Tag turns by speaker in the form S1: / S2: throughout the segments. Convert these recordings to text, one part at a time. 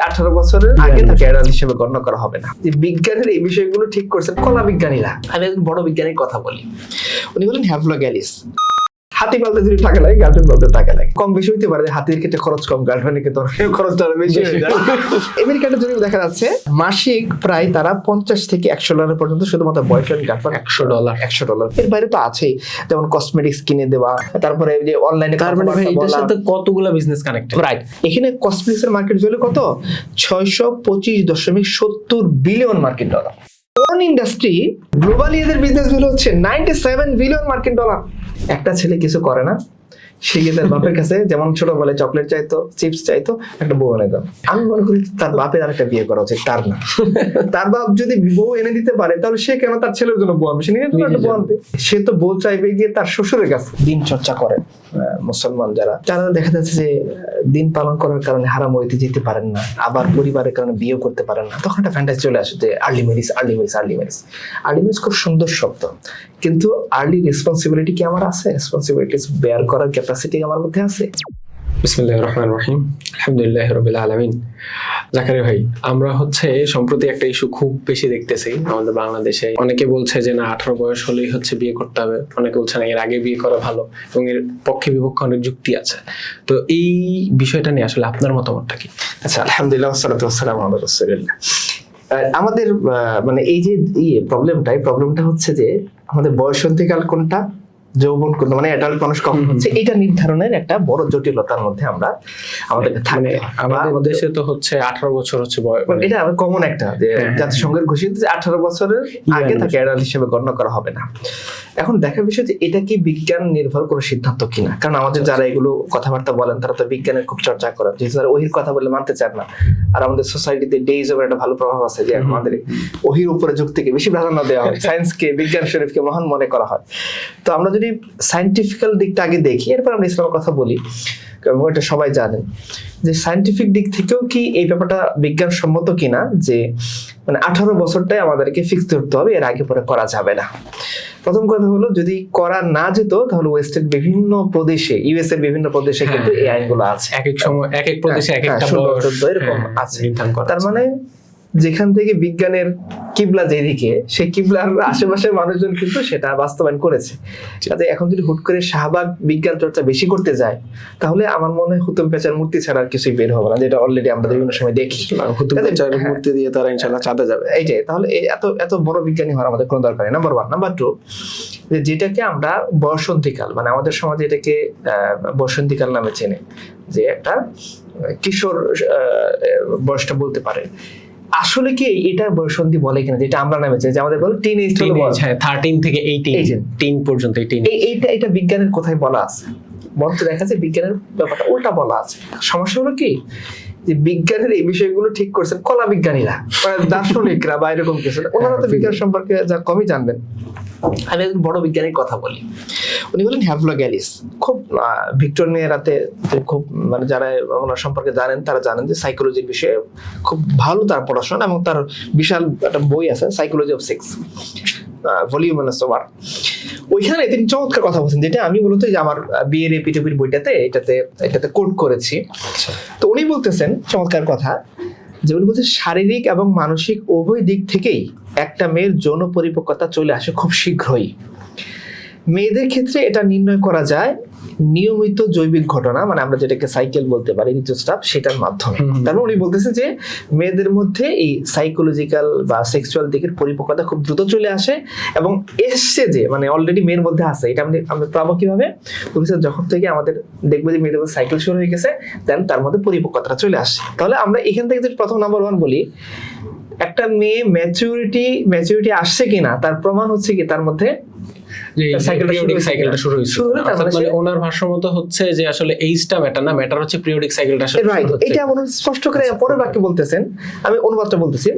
S1: 18 বছরের আগে তাকে অ্যাডাল্ট হিসেবে গণ্য করা হবে না। যে বিজ্ঞানের এই বিষয়গুলো ঠিক করছেন কলা বিজ্ঞানীরা। আমি একজন বড় বিজ্ঞানীর কথা বলি, উনি বলেন হ্যাভলো গ্যালিস। হাতি পালতে যদি টাকা লাগে, গার্লফ্রেন্ড পালতে টাকা লাগে। কম বেশি হইতে পারে, হাতির ক্ষেত্রে খরচ কম, গার্লফ্রেন্ডের ক্ষেত্রে খরচটা বেশি হয়ে যায়। আমেরিকাতে যদি দেখা যাচ্ছে মাসিক প্রায় তারা $50 থেকে $100 পর্যন্ত শুধুমাত্র বয়ফ্রেন্ড গার্লফ্রেন্ড $100 এর বাইরে তো আছেই, যেমন কসমেটিক্স কিনে দেওয়া, তারপরে যে অনলাইনে
S2: এটার সাথে কতগুলো বিজনেস কানেক্টেড।
S1: রাইট, এখানে কসমেটিক্স এর মার্কেট ভ্যালু কত? $625.70 বিলিয়ন মার্কিন ডলার। কোন ইন্ডাস্ট্রি গ্লোবালি এদের বিজনেস ভ্যালু হচ্ছে $97 বিলিয়ন মার্কিন ডলার। একটা ছেলে কিছু করে না, সে গিয়ে তার বাপের কাছে যেমন ছোটবেলায় চকলেট চাইতো, চিপস চাইতো, একটা বউ এনে দাও। আমি মনে করি তার বাপের আর একটা বিয়ে করা উচিত, তার না। তার বাপ যদি বউ এনে দিতে পারে তাহলে সে কেন তার ছেলের জন্য বউ আনবে? সে নিজের জন্য একটা বউ আনবে। সে তো বউ চাইবে গিয়ে তার শ্বশুরের কাছে। দিন চর্চা করেন মুসলমান যারা দেখা যাচ্ছে যে দিন পালন করার কারণে হারাম হইতে যেতে পারেন না, আবার পরিবারের কারণে বিয়ে করতে পারেন না, তখন একটা ফ্যান্টাসি চলে আসে যে আর্লি ম্যারেজ। আর্লি ম্যারেজ খুব সুন্দর শব্দ, কিন্তু আর্লি রেসপন্সিবিলিটি কি আমার আছে? রেসপন্সিবিলিটিস বেয়ার করার ক্যাপাসিটি আমার মধ্যে আছে?
S2: বিসমিল্লাহির রহমানির রহিম, আলহামদুলিল্লাহি রাব্বিল আলামিন। জাকারিয়া ভাই, আমরা সম্প্রতি একটা ইস্যু খুব বেশি দেখতেছি আমাদের বাংলাদেশে। অনেকে বলছে যে না 18 বয়স হলেই বিয়ে করতে হবে, অনেকে বলছে না এর আগে বিয়ে করা ভালো, এবং এর পক্ষে বিপক্ষে অনেক যুক্তি আছে। তো এই বিষয়টা নিয়ে আসলে আপনার মতামতটা কি?
S1: আচ্ছা, আলহামদুলিল্লাহ ওয়াসসালাতু ওয়াসসালামু আলা রাসূলিল্লাহ। আমাদের মানে এই যে প্রবলেমটা হচ্ছে যে আমাদের বয়সন্ধিকাল কোনটা, যৌবন কোনটা, মানে অ্যাডাল্ট মানুষ কখন হচ্ছে, এটা নির্ধারণের একটা বড় জটিলতার মধ্যে আমরা আমাদের
S2: আমাদের দেশে তো 18 বছর বয়স,
S1: এটা কমন একটা যে জাতিসংঘের ঘোষিত যে 18 বছরের আগে তাকে অ্যাডাল্ট হিসেবে গণ্য করা হবে না। এখন দেখার বিষয় যে এটা কি বিজ্ঞান নির্ভর করে সিদ্ধান্ত কিনা, কারণ আমাদের যারা এগুলো কথাবার্তা বলেন তারা তো বিজ্ঞানের খুব চর্চা করেন, যেহেতু তারা ওহির কথা বলে মানতে চান না। আর আমাদের সোসাইটিতে ডেইজ ওভার একটা ভালো প্রভাব আছে যে আমাদের ওহির উপরে যুক্তিকে বেশি প্রাধান্য দেওয়া হয়, সায়েন্সকে, বিজ্ঞান শরীফকে মহান মনে করা হয়। তো আমরা যদি সায়েন্টিফিক্যাল দিকটা আগে দেখি, এরপর আমরা ইসলামের কথা বলি, কারণ এটা সবাই জানেন যে সায়েন্টিফিক দিক থেকেও কি এই ব্যাপারটা বিজ্ঞানসম্মত কিনা যে মানে 18 বছরটাই আমাদেরকে ফিক্স ধরতে হবে, এর আগে পরে করা যাবে না। প্রথম কথা হলো, যদি করা না যেত তাহলে ওয়েস্টের বিভিন্ন প্রদেশে, ইউএস এর বিভিন্ন প্রদেশে কিন্তু এই আইনগুলো আছে,
S2: এক এক সময় এক এক প্রদেশে এক একটা
S1: এরকম আছে। তার মানে যেখান থেকে বিজ্ঞানের কিবলা যেদিকে, সেই কিবলার আশেপাশের মানুষজন কিন্তু সেটা বাস্তবায়ন করেছে। কাজে এখন যদি হুট করে শাহবাগ বিজ্ঞান চর্চা বেশি করতে যায়, তাহলে আমার মনে হয় হুতুম পেঁচার মূর্তি ছাড়া আর কিছুই বের হবে না, যেটা অলরেডি আমরা বিভিন্ন সময় দেখি।
S2: হুতুম পেঁচার মূর্তি দিয়ে তারা ইনশাআল্লাহ চাঁদে যাবে।
S1: এই যে তাহলে এত বড় বিজ্ঞানী হওয়ার আমাদের কোনো দরকার নেই, নাম্বার 1। নাম্বার 2, যেটাকে আমরা বয়সন্ধিকাল, মানে আমাদের সমাজে এটাকে বয়সন্ধিকাল নামে চেনে, যে একটা কিশোর বয়সটা বলতে পারে। আসলে কি এটা বয়সন্ধি বলে কিনা, যেটা আমরা নামে চাই, যে আমাদের বলে টিনেজ,
S2: 13 থেকে 18 পর্যন্ত।
S1: এটা বিজ্ঞানের কোথায় বলা আছে? বলতে দেখা যায় বিজ্ঞানের ব্যাপারটা উল্টা বলা আছে। সমস্যা হলো কি, যে বিজ্ঞানের এই বিষয়গুলো ঠিক করছেন কলা বিজ্ঞানীরা, দার্শনিকরা বা এরকম কিছু। ওনারা তো বিজ্ঞান সম্পর্কে যা কমই জানবেন। আমি একজন বড় বিজ্ঞানীর কথা বলি, উনি বলেন হ্যাভলো গ্যালিস। খুব ভিক্টোরিয়া রাতে খুব মানে যারা ওনার সম্পর্কে জানেন তারা জানেন যে সাইকোলজির বিষয়ে খুব ভালো তার পড়াশোনা, এবং তার বিশাল একটা বই আছে psychology of sex, volume over. ওইখানে তিনি চমৎকার কথা বলছেন, যেটা আমি মূলত আমার বিয়ের এপিটপির বইটাতে এটাতে কোট করেছি। তো উনি বলতেছেন চমৎকার কথা, যে উনি বলছেন শারীরিক এবং মানসিক উভয় দিক থেকেই একটা মেয়ের যৌন পরিপক্কতা চলে আসে খুব শীঘ্রই। মেয়েদের ক্ষেত্রে এটা নির্ণয় করা যায় নিয়মিত জৈবিক ঘটনা, মানে আমরা যেটাকে সাইকেল বলতে পারি, ঋতুস্রাব, সেটার মাধ্যমে। তারপর উনি বলতেছেন যে মেয়েদের মধ্যে এই সাইকোলজিক্যাল বা সেক্সুয়াল দিকের পরিপক্কতা খুব দ্রুত চলে আসে, এবং এসছে যে মানে অলরেডি মেয়ের মধ্যে আছে। এটা আমরা পাবো কিভাবে? যখন থেকে আমাদের দেখবো যে মেয়েদের মধ্যে সাইকেল শুরু হয়ে গেছে, দেন তার মধ্যে পরিপক্কতাটা চলে আসে। তাহলে আমরা এখান থেকে যদি প্রথম নাম্বার 1 বলি, একটা মেয়ে ম্যাচুরিটি আসছে কিনা তার প্রমাণ হচ্ছে কি তার মধ্যে
S2: সাইকেলটা শুরু হয়েছে। মানে ওনার ভাষ্যমত হচ্ছে যে আসলে এইজটা ম্যাটার না, ম্যাটার হচ্ছে পিরিয়ডিক সাইকেলটা।
S1: রাইট, এটা এমন স্পষ্ট করে পরের বাক্যে বলতেছেন, আমি অনুবাদটা বলতেছি।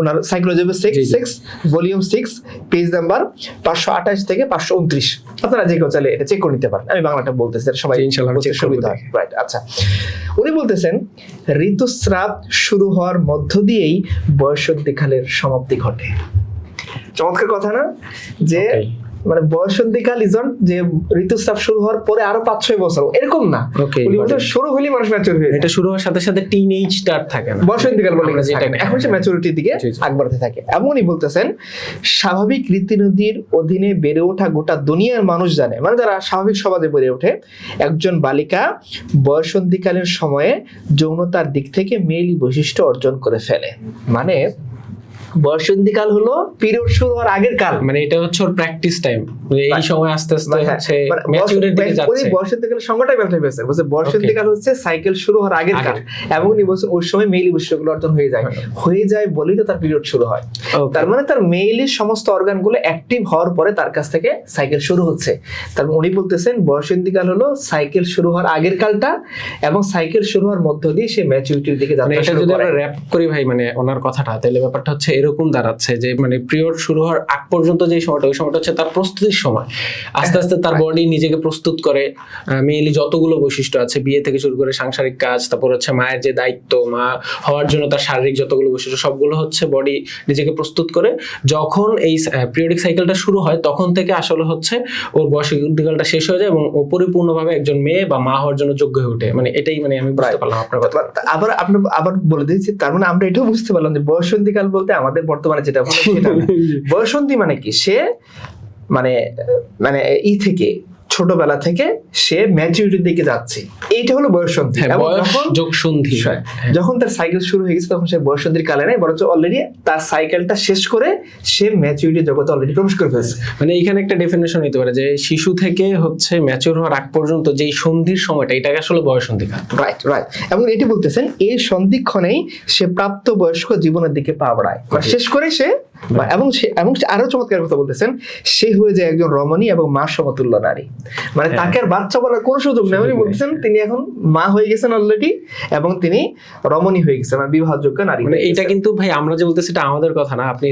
S1: ওনার psychology of sex volume 6 page number 528 থেকে 529, আপনারা যে কেউ চাইলে এটা চেক করে নিতে পারেন। আমি বাংলাটা বলতেছি, সবাই ইনশাআল্লাহ চেক সুবিধা হয়। রাইট, আচ্ছা। উনি বলতেছেন ঋতুস্রাব শুরু হওয়ার মধ্য দিয়েই বয়সন্ধিকালের সমাপ্তি ঘটে। চমৎকার কথা না? যে মানে বয়সন্ধিকাল ইজন যে ঋতুস্রাব শুরু হওয়ার পরে আরো 5-6 বছর এরকম না,
S2: Okay,
S1: উনি বলছেন শুরু হলেই মানুষ ম্যাচিউর হয়ে যায়।
S2: এটা শুরু হওয়ার সাথে সাথে টিনেজ স্টার্ট থাকে না,
S1: বয়সন্ধিকাল বলে
S2: আমরা
S1: কিছু
S2: যেটা
S1: থাকে না, এখন সে ম্যাচুরিটির দিকে
S2: জি, জি।
S1: আগ বাড়তে থাকে। এমনই বলতেছেন স্বাভাবিক রীতিনীতির অধীনে বেড়ে ওঠা গোটা দুনিয়ার মানুষ জানে, মানে যারা স্বাভাবিক সমাজে বেড়ে ওঠে, একজন বালিকা বয়সন্ধিকালীন সময়ে যৌনতার দিক থেকে মেইলি বৈশিষ্ট্য অর্জন করে ফেলে। মানে বয়সন্ধিকাল হলো পিরিয়ড শুরু হওয়ার আগের কাল,
S2: মানে এটা হচ্ছে ওর প্র্যাকটিস টাইম, এই সময় আস্তে আস্তে হচ্ছে
S1: মানে
S2: ম্যাচুরিটির দিকে যাচ্ছে।
S1: বয়সন্ধিকালের সংজ্ঞাটাই পাল্টে ফেলছে, বলছে বয়সন্ধিকাল হচ্ছে সাইকেল শুরু হওয়ার আগের কাল, এবং উনি বলছেন ওই সময় মেইলি বৈশিষ্ট্যগুলো অর্জন হয়ে যায় বলেই তো তার পিরিয়ড শুরু হয়।
S2: Okay.
S1: তার মানে তার মেইলি সমস্ত অর্গানগুলো অ্যাক্টিভ হওয়ার পরে তার কাছ থেকে সাইকেল শুরু হচ্ছে। তার মানে উনি বলতেছেন বয়সন্ধিকাল হলো সাইকেল শুরু হওয়ার আগের কালটা, এবং সাইকেল শুরু হওয়ার মধ্য দিয়ে সে ম্যাচুরিটির দিকে
S2: মানে
S1: যাত্রা
S2: এটা
S1: শুরু
S2: যদি
S1: করে।
S2: আমরা র‍্যাপ করি ভাই, মানে ওনার কথাটা, তাহলে ব্যাপারটা হচ্ছে এরকম দাঁড়াচ্ছে যে মানে পিরিয়ড শুরু হওয়ার আগ পর্যন্ত যে সময়টা, ওই সময়টা হচ্ছে তার প্রস্তুতির সময়। আস্তে আস্তে তার বডি নিজেকে প্রস্তুত করে, মেইনলি যতগুলো বৈশিষ্ট্য আছে, বিয়ে থেকে শুরু করে সাংসারিক কাজ, তারপর হচ্ছে মায়ের যে দায়িত্ব, মা হওয়ার জন্য তার শারীরিক যতগুলো বৈশিষ্ট্য, সবগুলো হচ্ছে বডি নিজেকে প্রস্তুত করে। যখন এই পিরিয়ডিক সাইকেলটা শুরু হয় তখন থেকে আসলে হচ্ছে ওর বয়সন্ধিকালটা শেষ হয়ে যায় এবং ও পরিপূর্ণভাবে একজন মেয়ে বা মা হওয়ার জন্য যোগ্য হয়ে ওঠে। মানে এটাই মানে আমি বুঝতে পারলাম আপনার কথা।
S1: আবার বলে দিয়েছি, তার মানে আমরা এটাও বুঝতে পারলাম যে বয়সন্ধিকাল বলতে আমাদের বর্তমানে যেটা বলে সেটা না। বয়সন্ধি মানে কি, সে মানে মানে থেকে ছোটবেলা থেকে সে ম্যাচুরিটির দিকে যাচ্ছে, এইটা হলো বয়সন্ধি।
S2: হ্যাঁ,
S1: এবং
S2: বয়স
S1: যখন
S2: যোগ সন্ধি।
S1: যখন তার সাইকেল শুরু হয়ে গেছে তখন সে বয়সন্ধির কালে নেই, বরঞ্চ অলরেডি তার সাইকেলটা শেষ করে সে ম্যাচুরিটি জগতে অলরেডি প্রবেশ করে ফেলছে।
S2: মানে এখানে একটা ডেফিনেশন হতে পারে যে শিশু থেকে হচ্ছে ম্যাচিউর হওয়ার আগ পর্যন্ত যেই সন্ধির সময়টা, এটাকে আসলে বয়সন্ধিকাল।
S1: Right right. এবং এটি বলতেছেন এই সন্ধিক্ষণেই সে প্রাপ্ত বয়স্ক জীবনের দিকে পা বাড়ায়, শেষ করে সে এবং সে আরো চমৎকার কথা বলতেছেন, সে হয়ে যায় একজন রমণী এবং মা সমতুল্য নারী। মানে তাকে আর বাচ্চা বলার কোনো সুযোগ নেই। উনি বলতেছেন তিনি এখন মা হয়ে গেছেন অলরেডি, এবং তিনি রমণী হয়ে গেছেন, মানে বিবাহযোগ্য নারী।
S2: মানে এটা কিন্তু ভাই আমরা যে বলতেছি এটা আমাদের কথা না, আপনি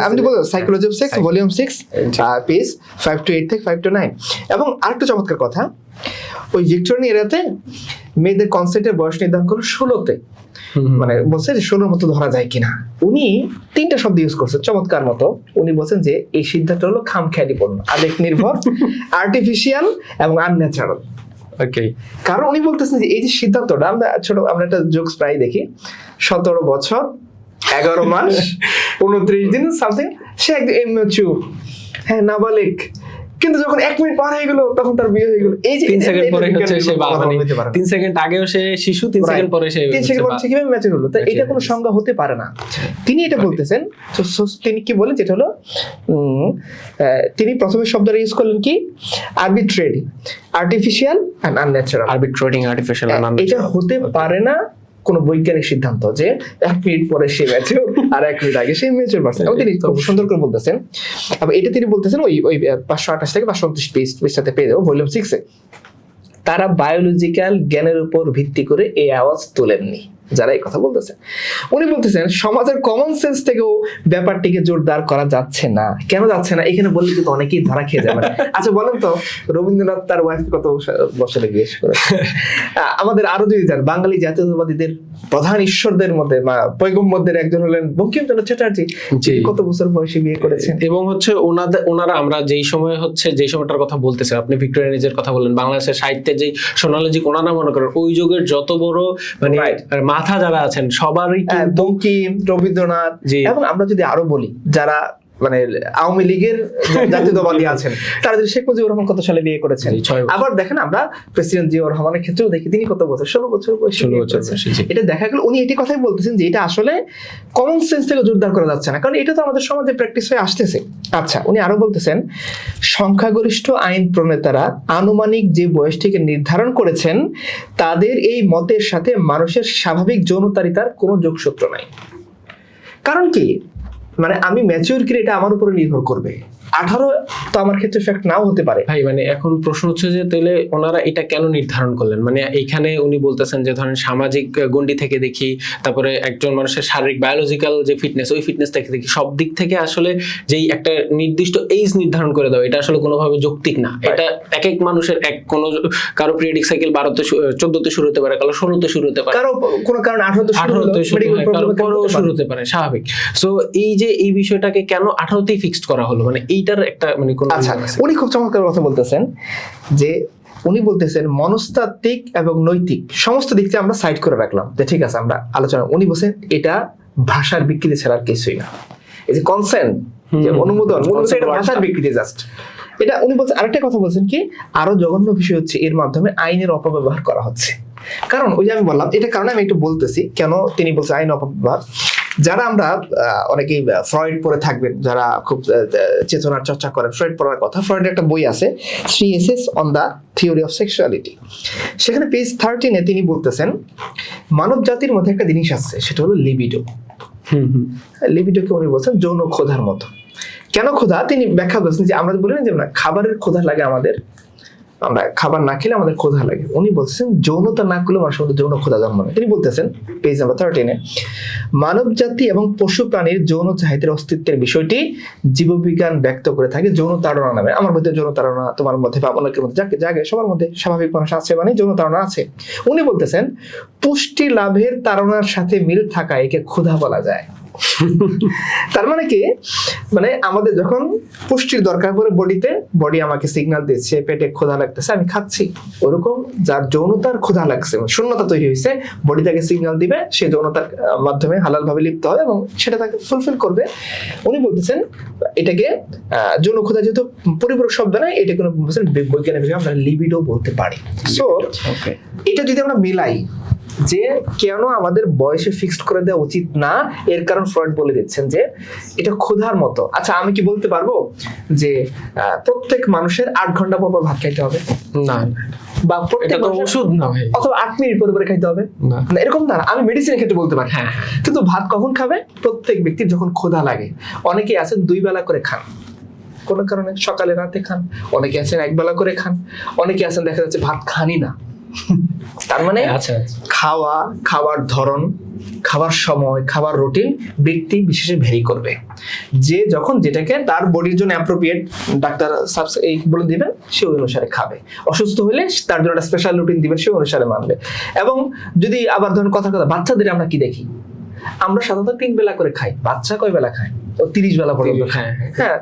S1: আপনি বলেন psychology of sex volume 6 page 5 to 8 থেকে 5 to 9। এবং আরেকটা চমৎকার কথা, ওই ভিক্টোরিয়ান এরিয়াতে মেয়েদের কনসেন্টের বয়স নির্ধারণ করলো 16-তে, মানে বলছে যে 16-র মতো ধরা যায় কিনা। উনি 3টা শব্দ ইউজ করছেন চমৎকার মতো। উনি বলছেন যে এই সিদ্ধান্ত হলো খামখেয়ালিপূর্ণ, আবেগ নির্ভর, আর্টিফিশিয়াল এবং আনন্যাচারাল।
S2: ওকে,
S1: কারণ উনি বলতেছেন যে এই যে সিদ্ধান্তটা, আমরা একটা জোকস প্রায় দেখি, 17 বছর 11 মাস 29 দিন সামথিং, সে একদম ইম্যাচিউর, হ্যাঁ নাবালিক, কিন্তু যখন 1 মিনিট পার হয়ে গেল তখন তার বিয়ে হয়ে গেল। এই যে
S2: 3 সেকেন্ড পরে হচ্ছে সে বাবা, 3 সেকেন্ড আগেও সে শিশু, 3 সেকেন্ড পরে সে
S1: 3 সেকেন্ড পরে কিভাবে ম্যাচিউর হলো? তাই এটা কোনো সংজ্ঞা হতে পারে না। তিনি এটা বলতেছেন, তিনি কি বলেন, যেটা হলো তিনি প্রথমে শব্দটা ইউজ করলেন কি, arbitrary, artificial and unnatural.
S2: Arbitrating, artificial,
S1: এটা হতে পারে না কোনো বৈজ্ঞানিক সিদ্ধান্ত যে 1 মিনিট পরে সে ম্যাচিউর আর 1 মিনিট আগে সে ম্যাচিউর পারসন। এবং তিনি খুব সুন্দর করে বলতেছেন, আবার এটা তিনি বলতেছেন ওই 528 থেকে 529 পেজটাতে পেয়ে যাবো, ভলিউম 6-এ। তারা বায়োলজিক্যাল জ্ঞানের উপর ভিত্তি করে এই আওয়াজ তোলেননি যারা এই কথা বলতেছেন। উনি বলতেছেন সমাজের কমন সেন্স থেকেও ব্যাপারটিকে জোরদার করা যাচ্ছে না। কেন যাচ্ছে না এখানে বললে কিন্তু অনেকেই ধরা খেয়ে যাবে। আচ্ছা বলেন তো, রবীন্দ্রনাথ তার ওয়াইফ কত বছরে বিয়ে করে? আমাদের আরো যদি যান, বাঙালি জাতীয়তাবাদীদের প্রধান ঈশ্বরদের মধ্যে পয়গম্বরদের একজন হলেন বঙ্কিমচন্দ্র চ্যাটার্জি, কত বছর বয়সে বিয়ে করেছেন।
S2: এবং হচ্ছে ওনারা আমরা যেই সময় হচ্ছে যেই সময়টার কথা বলতেছি, আপনি ভিক্টোরিয়ান এজের কথা বললেন, বাংলাদেশের সাহিত্যের যেই সোনালী যুগ, ওনারা মনে করেন ওই যুগের যত বড় মানে মাথা যারা আছেন সবারই কিন্তু
S1: বঙ্কিম, রবীন্দ্রনাথ, এবং আমরা যদি আরো বলি যারা মানে আওয়ামী লীগের জাতীয়তাবাদী আছেন, তারা যদি শেখ মুজিবুর রহমান কত সালে বিয়ে করেছেন। আবার দেখেন আমরা প্রেসিডেন্ট জিয়াউর রহমানের ক্ষেত্রেও দেখি তিনি কত বছর, 16 বছর বয়সে। এটা দেখা গেল উনি এটি কথাই বলতেছেন যে এটা আসলে কমন সেন্স থেকে জোরদার করা যাচ্ছে না, কারণ এটা তো আমাদের সমাজে প্র্যাকটিস হয়ে আসতেছে। আচ্ছা, উনি আরো বলতেছেন সংখ্যাগরিষ্ঠ আইন প্রণেতারা আনুমানিক যে বয়সটিকে নির্ধারণ করেছেন তাদের এই মতের সাথে মানুষের স্বাভাবিক যৌনতারিতার কোনো যোগসূত্র নাই। কারণ কি, মানে আমি ম্যাচিউর কি এটা আমার উপরে নির্ভর করবে। 18 তো আমার ক্ষেত্রে ফ্যাক্ট নাও হতে পারে।
S2: ভাই মানে এখন প্রশ্ন হচ্ছে যে তাহলে ওনারা এটা কেন নির্ধারণ করলেন? মানে এইখানে উনি বলতেছেন যে ধরেন সামাজিক গণ্ডি থেকে দেখি, তারপরে একজন মানুষের শারীরিক বায়োলজিক্যাল যে ফিটনেস, ওই ফিটনেস থেকে দেখি, সব দিক থেকে আসলে যেই একটা নির্দিষ্ট এজ নির্ধারণ করে দাও, এটা আসলে কোনোভাবে যৌক্তিক না। এটা এক এক মানুষের কারো পিরিয়ডিক সাইকেল 12তে 14তে শুরু হতে পারে, কারো 16তে শুরু হতে পারে,
S1: কারো কোনো কারণে 18তে
S2: শুরু হতে পারে, স্বাভাবিক। সো এই যে এই বিষয়টাকে কেন 18তেই ফিক্সড করা হলো, মানে এইটার একটা মানে কোন
S1: আচ্ছা,
S2: reason আছে?
S1: উনি খুব চমৎকার কথা বলতেছেন যে উনি বলতেছেন মনস্তাত্ত্বিক এবং নৈতিক সমস্ত দিক থেকে আমরা সাইড করে রাখলাম, যে ঠিক আছে আমরা আলোচনা। উনি বলছেন এটা ভাষার বিকৃতি ছাড়া আর কিছুই না। এই যে কনসেন্ট, যে অনুমোদন, এটা ভাষার বিকৃতি জাস্ট। এটা উনি বলছেন। আরেকটা কথা বলছেন কি, আরো জঘন্য বিষয় হচ্ছে এর মাধ্যমে আইনের অপব্যবহার করা হচ্ছে। কারণ ওই যে আমি বললাম, এটা কারণে আমি একটু বলতেছি কেন তিনি বলছেন আইন অপব্যবহার। যারা আমরা অনেকেই ফ্রয়েড পড়ে থাকবেন, যারা খুব চেতনার চর্চা করেন, ফ্রয়েড পড়ার কথা, ফ্রয়েডের একটা বই আছে 3 Essays on the Theory of Sexuality। সেখানে পেজ 13-এ তিনি বলতেছেন মানব জাতির মধ্যে একটা জিনিস আছে, সেটা হলো লিবিডো। লিবিডোকে উনি বলছেন যৌন ক্ষুধার মতো। কেন ক্ষুধা তিনি ব্যাখ্যা করছেন যে আমরা বলি না যে খাবারের ক্ষুধা লাগে আমাদের, আমরা খাবার না খেলে আমাদের ক্ষুধা লাগে। উনি বলছেন যৌনতা না করলে মানুষের মধ্যে যৌন ক্ষুধা জন্ম নেয়। তিনি বলতেছেন পেজ নাম্বার 13-এ, মানব জাতি এবং পশু প্রাণীর যৌন চাহিদার অস্তিত্বের বিষয়টি জীববিজ্ঞান ব্যক্ত করে থাকে যৌন তাড়না নামে। আমার মধ্যে যৌন তাড়না, তোমার মধ্যে বা অনেকের মধ্যে জাগে, সবার মধ্যে স্বাভাবিক মানুষ আছে, মানে যৌন তাড়না আছে। উনি বলতেছেন পুষ্টি লাভের তাড়নার সাথে মিল থাকা একে ক্ষুধা বলা যায়। তার মানে কি, মানে আমাদের যখন পুষ্টির দরকার পড়ে বডিতে, বডি আমাকে সিগন্যাল দিচ্ছে পেটে ক্ষুধা লাগতেছে, আমি খাচ্ছি। ওরকম যার যৌনতার ক্ষুধা লাগছে, শূন্যতা তৈরি হয়েছে, বডি তাকে সিগন্যাল দিবে, সে যৌনতার মাধ্যমে হালাল ভাবে লিপ্ত হবে এবং সেটা তাকে ফুলফিল করবে। উনি বলতেছেন এটাকে যৌন ক্ষুধা যেহেতু পরিপূরক শব্দ নয়, এটা কোনো বৈজ্ঞানিক ভাবে আমরা লিবিডো বলতে পারি। সো এটা যদি আমরা মিলাই যে কেন আমাদের বয়সে ফিক্সড করে দেওয়া উচিত না, এর কারণ ফ্রয়েড বলে দিচ্ছেন যে এটা ক্ষুধার মতো। আচ্ছা, আমি কি বলতে পারবো যে প্রত্যেক মানুষের 8 ঘন্টা পর পর ভাত খাইতে হবে?
S2: না,
S1: বা প্রত্যেক
S2: ওষুধ না ভাই,
S1: অথবা 8 মিনিট পরে পরে খাইতে হবে না, এরকম না। আমি মেডিসিনের ক্ষেত্রে বলতে পারি।
S2: হ্যাঁ,
S1: কিন্তু ভাত কখন খাবে? প্রত্যেক ব্যক্তির যখন ক্ষুধা লাগে। অনেকেই আছেন 2 বেলা করে খান, কোনো কারণে সকালে রাতে খান। অনেকে আছেন 1 বেলা করে খান। অনেকে আছেন দেখা যাচ্ছে ভাত খানি না। তার মানে খাওয়ার ধরন, খাবার সময়, খাবার রুটিন ব্যক্তি বিশেষে ভেরি করবে। যে যখন যেটাকে তার বডির জন্য অ্যাপ্রোপ্রিয়েট ডাক্তার এই বলে দিবেন, সে ওই অনুসারে খাবে। অসুস্থ হলে তার জন্য একটা স্পেশাল রুটিন দিবেন, সে অনুসারে মানবে। এবং যদি আবার ধরুন কথা বাচ্চাদের আমরা কি দেখি, আমরা সাধারণত 3 বেলা করে খাই, বাচ্চা কয় বেলা খায়? ও 30 বেলা পর্যন্ত। হ্যাঁ,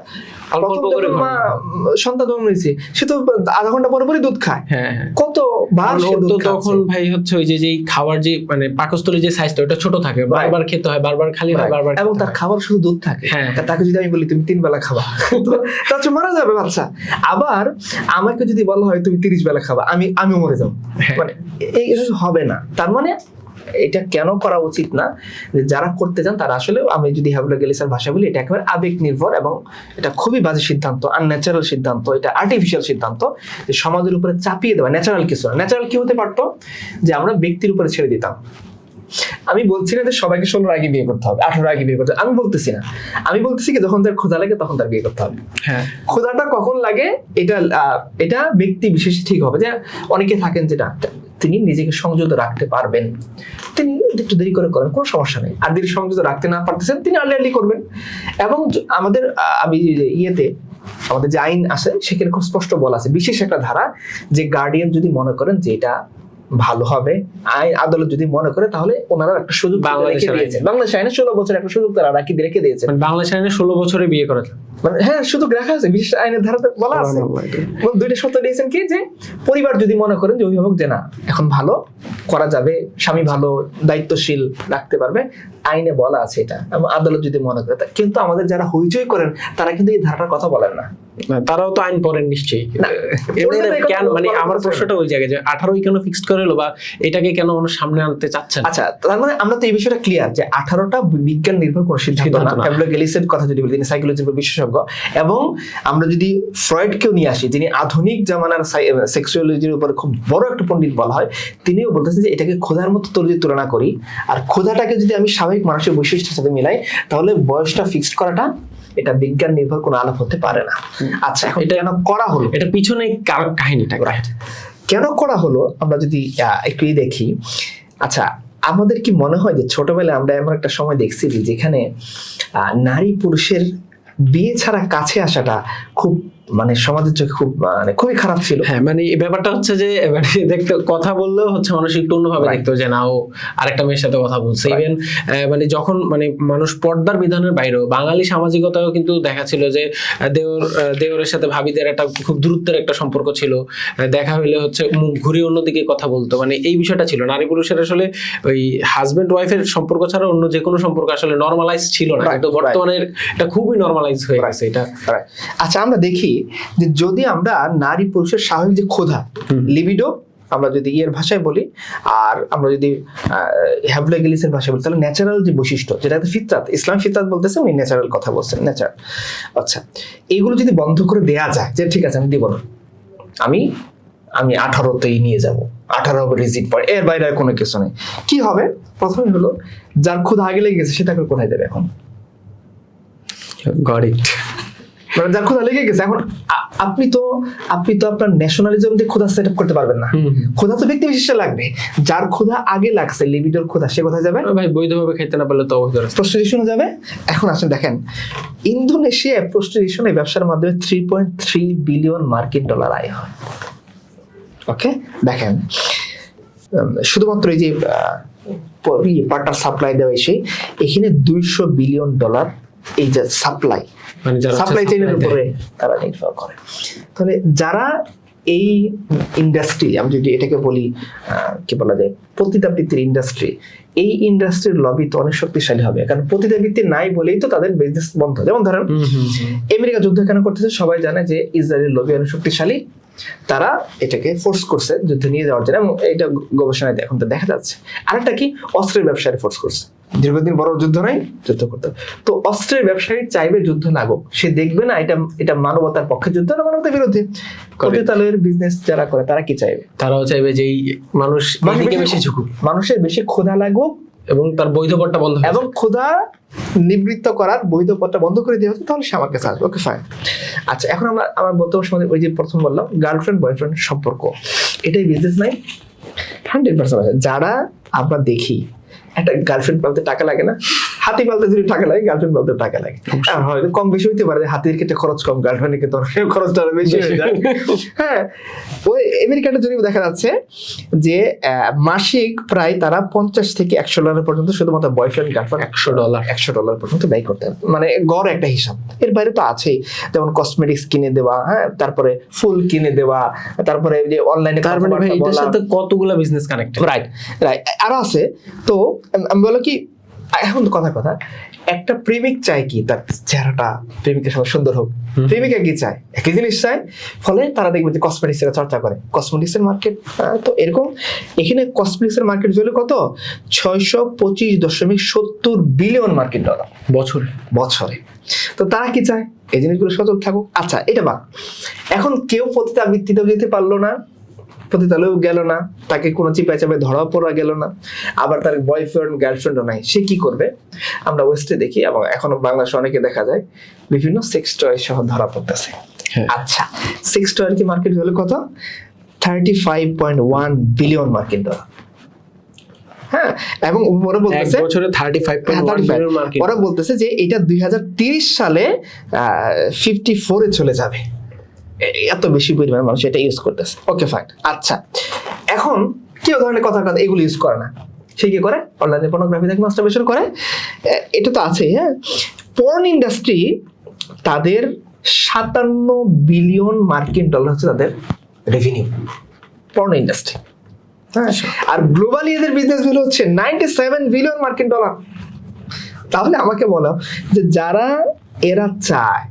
S1: সন্তান জন্ম হয়েছে, সে তো আধা ঘন্টা পরে পরে দুধ খায়। কত বার
S2: তখন ভাই হচ্ছে ওই যে খাবার যে মানে পাকস্থলীর যে সাইজটা ওটা ছোট থাকে, বারবার খেতে হয়, বারবার খালি হয়, বারবার,
S1: এবং তার খাবার শুধু দুধ থাকে। তাকে যদি আমি বলি তুমি 3 বেলা খাবা, তার চেয়ে মারা যাবে বাচ্চা। আবার আমাকে যদি বলা হয় তুমি 30 বেলা খাবা, আমিও মরে যাবো, মানে এই হবে না। তার মানে এটা কেন করা উচিত না, যে যারা করতে চান তারা আসলে, আমি যদি হ্যাভলক এলিসের ভাষা বলি, এটা একেবারে আবেগ নির্ভর এবং এটা খুবই বাজে সিদ্ধান্ত, আনন্যাচারাল সিদ্ধান্ত, এটা আর্টিফিশিয়াল সিদ্ধান্ত, যে সমাজের উপরে চাপিয়ে দেওয়া। ন্যাচারাল কিছু না। ন্যাচারাল কি হতে পারতো, যে আমরা ব্যক্তির উপরে ছেড়ে দিতাম। আমি বলছি না যে সবাইকে 16 আগে বিয়ে করতে হবে, 18 আগে বিয়ে করতে হবে, আমি বলতেছি না। আমি বলতেছি কি যখন তার ক্ষুধা লাগে তখন তার বিয়ে করতে হবে। ক্ষুধাটা কখন লাগে এটা ব্যক্তি বিশেষ ঠিক হবে। যে অনেকে থাকেন যেটা তিনি নিজেকে সংযত রাখতে পারবেন, তিনি একটু দেরি করে করেন, কোনো সমস্যা নেই। আর যদি সংযত রাখতে না পারতেছেন, তিনি আর্লি করবেন। এবং আমাদের আমাদের যে আইন আছে সেখানে খুব স্পষ্ট বলা আছে, বিশেষ একটা ধারা, যে গার্ডিয়ান যদি মনে করেন যে এটা ভালো হবে, আইন আদালত যদি মনে করে, তাহলে ওনারা একটা সুযোগ রেখে দিয়েছেন। বাংলাদেশ আইনে 16 বছর একটা সুযোগ তারা রেখে দিয়েছেন।
S2: বাংলাদেশ আইনে 16 বছরে বিয়ে করা যায়,
S1: মানে হ্যাঁ, সুযোগ রাখা আছে, বিশেষ আইনের ধারাতে বলা আছে। 2টা শর্ত দিয়েছেন কি, যে পরিবার যদি মনে করেন যে অভিভাবক যে না এখন ভালো করা যাবে, স্বামী ভালো দায়িত্বশীল রাখতে পারবে, আইনে বলা আছে এটা, এবং আদালত যদি মনে করে। কিন্তু আমাদের যারা হইচই করেন তারা কিন্তু এই ধারাটার কথা বলেন না।
S2: তারাও তো আইন পড়েন নিশ্চয়ই। কেন, মানে আমার প্রশ্নটা ওই জায়গায় যে 18 কেন ফিক্সড করে হলো, বা এটাকে কেন সামনে আনতে চাচ্ছেন?
S1: আচ্ছা, তার মানে আমরা তো এই বিষয়টা ক্লিয়ার যে 18টা বিজ্ঞান নির্ভর কোনো সিদ্ধান্ত না। হ্যাভলক এলিসের কথা যদি বলি, তিনি সাইকোলজির বিশেষজ্ঞ। এবং আমরা যদি ফ্রয়েডকেও নিয়ে আসি, যিনি আধুনিক জামানার সেক্সুয়ালজির উপর খুব বড় একটা পণ্ডিত বলা হয়, তিনিও বলতেছেন যে এটাকে ক্ষুধার মতো যদি তুলনা করি, আর ক্ষুধাটাকে যদি আমি স্বাভাবিক মানুষের বৈশিষ্ট্যের সাথে মিলাই, তাহলে বয়সটা ফিক্সড করাটা এটা বিজ্ঞান নির্ভর কোনো আলাপ হতে পারে না। আচ্ছা, এখন এটা কেন করা হলো,
S2: এটা পিছনে কাহিনীটা
S1: কেন করা হলো আমরা যদি একটু দেখি। আচ্ছা, আমাদের কি মনে হয় যে ছোটবেলায় আমরা এমন একটা সময় দেখছি যেখানে নারী পুরুষের বিয়ে ছাড়া কাছে আসাটা খুব মানে সমাজের চোখে খুব মানে খুবই খারাপ ছিল।
S2: হ্যাঁ, মানে এই ব্যাপারটা হচ্ছে যে মানে দেখতে কথা বললেও হচ্ছে মানুষ একটু অন্যভাবে দেখতো যে না ও আরেকটা মেয়ের সাথে কথা বলছে। ইভেন মানে যখন মানে মানুষ পর্দার বিধানের বাইরেও বাঙালি সামাজিকতাও কিন্তু দেখা ছিল যে দেওরের সাথে ভাবিদের একটা খুব দূরত্বের একটা সম্পর্ক ছিল, দেখা হইলে হচ্ছে মুখ ঘুরিয়ে অন্যদিকে কথা বলতো, মানে এই বিষয়টা ছিল। নারী পুরুষের আসলে ওই হাজবেন্ড ওয়াইফের সম্পর্ক ছাড়া অন্য যে কোনো সম্পর্ক আসলে নর্মালাইজ ছিল না, কিন্তু বর্তমানে এটা খুবই নর্মালাইজ হয়ে গেছে এটা।
S1: আচ্ছা, আমরা দেখি যে যদি আমরা নারী পুরুষের স্বাভাবিক যে ক্ষুধা লিবিডো আমরা যদি ইয়ের ভাষায় বলি, আর আমরা যদি হ্যাভলয় গিলিসের ভাষায় বলি, তাহলে ন্যাচারাল যে বৈশিষ্ট্য, যেটা ফিতরাত, ইসলাম ফিতরাত বলতেছে, উনি ন্যাচারাল কথা বলছেন, ন্যাচারাল। আচ্ছা, এইগুলো যদি বন্ধ করে দেয়া যায় যে ঠিক আছে আমি দিব না, আমি 18তেই নিয়ে যাব, 18 হবে রিজিট পরে, এর বাইরে আর কোনো কিছু নেই, কি হবে? প্রথমে হলো যার ক্ষুধা আগে লেগে গেছে সেটা কোথায় যাবে এখন?
S2: Got it.
S1: মানে যার ক্ষুধা লেগে গেছে এখন আপনি তো আপনার ন্যাশনালিজম দিয়ে ক্ষুধা সেট আপ করতে পারবেন না। ক্ষুধা তো ব্যক্তি বিশেষে লাগবে। যার ক্ষুধা আগে লাগছে, লিবিডোর ক্ষুধা, সে কোথায় যাবে?
S2: ভাই বৈধভাবে খেতে না পারলে তো অবৈধ রাস্তা,
S1: প্রস্টিটিউশনে যাবে। এখন আসেন দেখেন, ইন্দোনেশিয়ায় প্রস্টিটিউশনের ব্যবসার মাধ্যমে 3.3 বিলিয়ন মার্কিন ডলার আয় হয়। ওকে, দেখেন শুধুমাত্র এই যে পার্টনার সাপ্লাই দেওয়া এসে এখানে 200 বিলিয়ন ডলার এই যে সাপ্লাই,
S2: মানে যারা
S1: সাপ্লাই চেইনের উপরে তারা নির্ভর করে। তাহলে যারা এই ইন্ডাস্ট্রি, আমি যদি এটাকে বলি কি বলা যায়, পতিতাবৃত্তির ইন্ডাস্ট্রি, এই ইন্ডাস্ট্রির লবি তো অনেক শক্তিশালী হবে, কারণ পতিতাবৃত্তি নাই বলেই তো তাদের বিজনেস বন্ধ। যেমন ধরেন আমেরিকা যুদ্ধ কেন করতেছে, সবাই জানে যে ইসরায়েলের লবি অনেক শক্তিশালী, তারা এটাকে ফোর্স করছে যুদ্ধে নিয়ে যাওয়ার জন্য, এবং এটা গবেষণায় এখন তো দেখা যাচ্ছে। আরেকটা কি, অস্ত্রের ব্যবসায় ফোর্স করছে, দীর্ঘদিন বড় যুদ্ধ নাই, যুদ্ধ করতে। তো অস্ত্রের ব্যবসায়ী চাইবে যুদ্ধ লাগুক, সে দেখবে না এটা মানবতার পক্ষে যুদ্ধ না মানবতার বিরুদ্ধে। পতিতালয়ের বিজনেস যারা করে তারা কি চাইবে?
S2: তারাও চাইবে যে মানুষ বেশি ঝুঁকুক,
S1: মানুষের বেশি ক্ষুধা লাগুক
S2: এবং তার বৈধ পথটা বন্ধ,
S1: এবং ক্ষুধা নিবৃত্ত করার বৈধ পথটা বন্ধ করে দেওয়া হচ্ছে, তাহলে সে আমার কাছে আসবে। ওকে, ফাইন। আচ্ছা, এখন আমার বর্তমান সমাজে ওই যে প্রথম বললাম গার্লফ্রেন্ড বয়ফ্রেন্ড সম্পর্ক, এটাই বিজনেস নাই 100%। যারা আমরা দেখি, একটা গার্লফ্রেন্ড পালতে টাকা লাগে না, হাতি পালতে যদি টাকা লাগে, গার্লফ্রেন্ড পালতে টাকা লাগে। হয়তো কম বেশি হইতে পারে, হাতির ক্ষেত্রে খরচ কম, গার্লফ্রেন্ডের ক্ষেত্রে খরচটা আরো বেশি হয়ে যায়। হ্যাঁ, ওই আমেরিকাটা যদি দেখা যাচ্ছে যে মাসিক প্রায় তারা $50 থেকে $100 পর্যন্ত শুধুমাত্র বয়ফ্রেন্ড গার্লফ্রেন্ড $100 পর্যন্ত ব্যয় করতে হবে, মানে গড় একটা হিসাব। এর বাইরে তো আছেই, যেমন কসমেটিক্স কিনে দেওয়া, হ্যাঁ, তারপরে ফুল কিনে দেওয়া, তারপরে যে অনলাইনে,
S2: তার মানে ভাই এটার সাথে কতগুলো বিজনেস কানেক্টেড।
S1: রাইট, আরো আছে। তো আমি বলো কি, এখন তো কথা একটা প্রেমিক চায় কি, তার চেহারাটা প্রেমিকের সঙ্গে সুন্দর হোক। প্রেমিকা কি চায়? একই জিনিস চায়। ফলে তারা দেখবে যে কসমেটিক্স এর চর্চা করে, কসমেটিক্স এর মার্কেট। তো এরকম এখানে কসমেটিক্স এর মার্কেট ভ্যালু কত? 625.70 বিলিয়ন মার্কিন ডলার বছরে। তো তারা কি চায়? এই জিনিসগুলো সচল থাকুক। আচ্ছা, এটা বা এখন কেউ পতিতাবৃত্তিতেও যেতে পারলো না, পতিতালয়েও গেল না, তাকে কোনো চিপায় চাপায় ধরা পড়া গেল না, আবার তার বয়ফ্রেন্ড গার্লফ্রেন্ডও নাই, সে কি করবে? আমরা ওয়েস্টে দেখি, এবং এখনো বাংলাদেশে অনেকে দেখা যায় বিভিন্ন সেক্স টয় সহ ধরা পড়তেছে। আচ্ছা, সেক্স টয়ের কি মার্কেট ভ্যালু কত? 35.1 বিলিয়ন মার্কিন ডলার। হ্যাঁ, এবং ওরা বলতেছে
S2: বছরে 35.1 বিলিয়ন মার্কিন।
S1: ওরা বলতেছে যে এটা 2030 সালে 54-এ চলে যাবে। এত বেশি পরিমাণ মানুষ এটা ইউজ করতেছে। ওকে, ফাইন। আচ্ছা, এখন কেউ ধরনের কথা এগুলো ইউজ করে না, সে কি করে? অনলাইনে পর্নোগ্রাফি দেখে মাস্টারবেশন করে। এটা তো আছে। হ্যাঁ, পর্ন ইন্ডাস্ট্রি তাদের 57 বিলিয়ন মার্কিন ডলার হচ্ছে তাদের রেভিনিউ, পর্ন ইন্ডাস্ট্রি। হ্যাঁ, আর গ্লোবালি এদের বিজনেস ভ্যালু হচ্ছে 97 বিলিয়ন মার্কিন ডলার। তাহলে আমাকে বলো যে যারা এরা চায়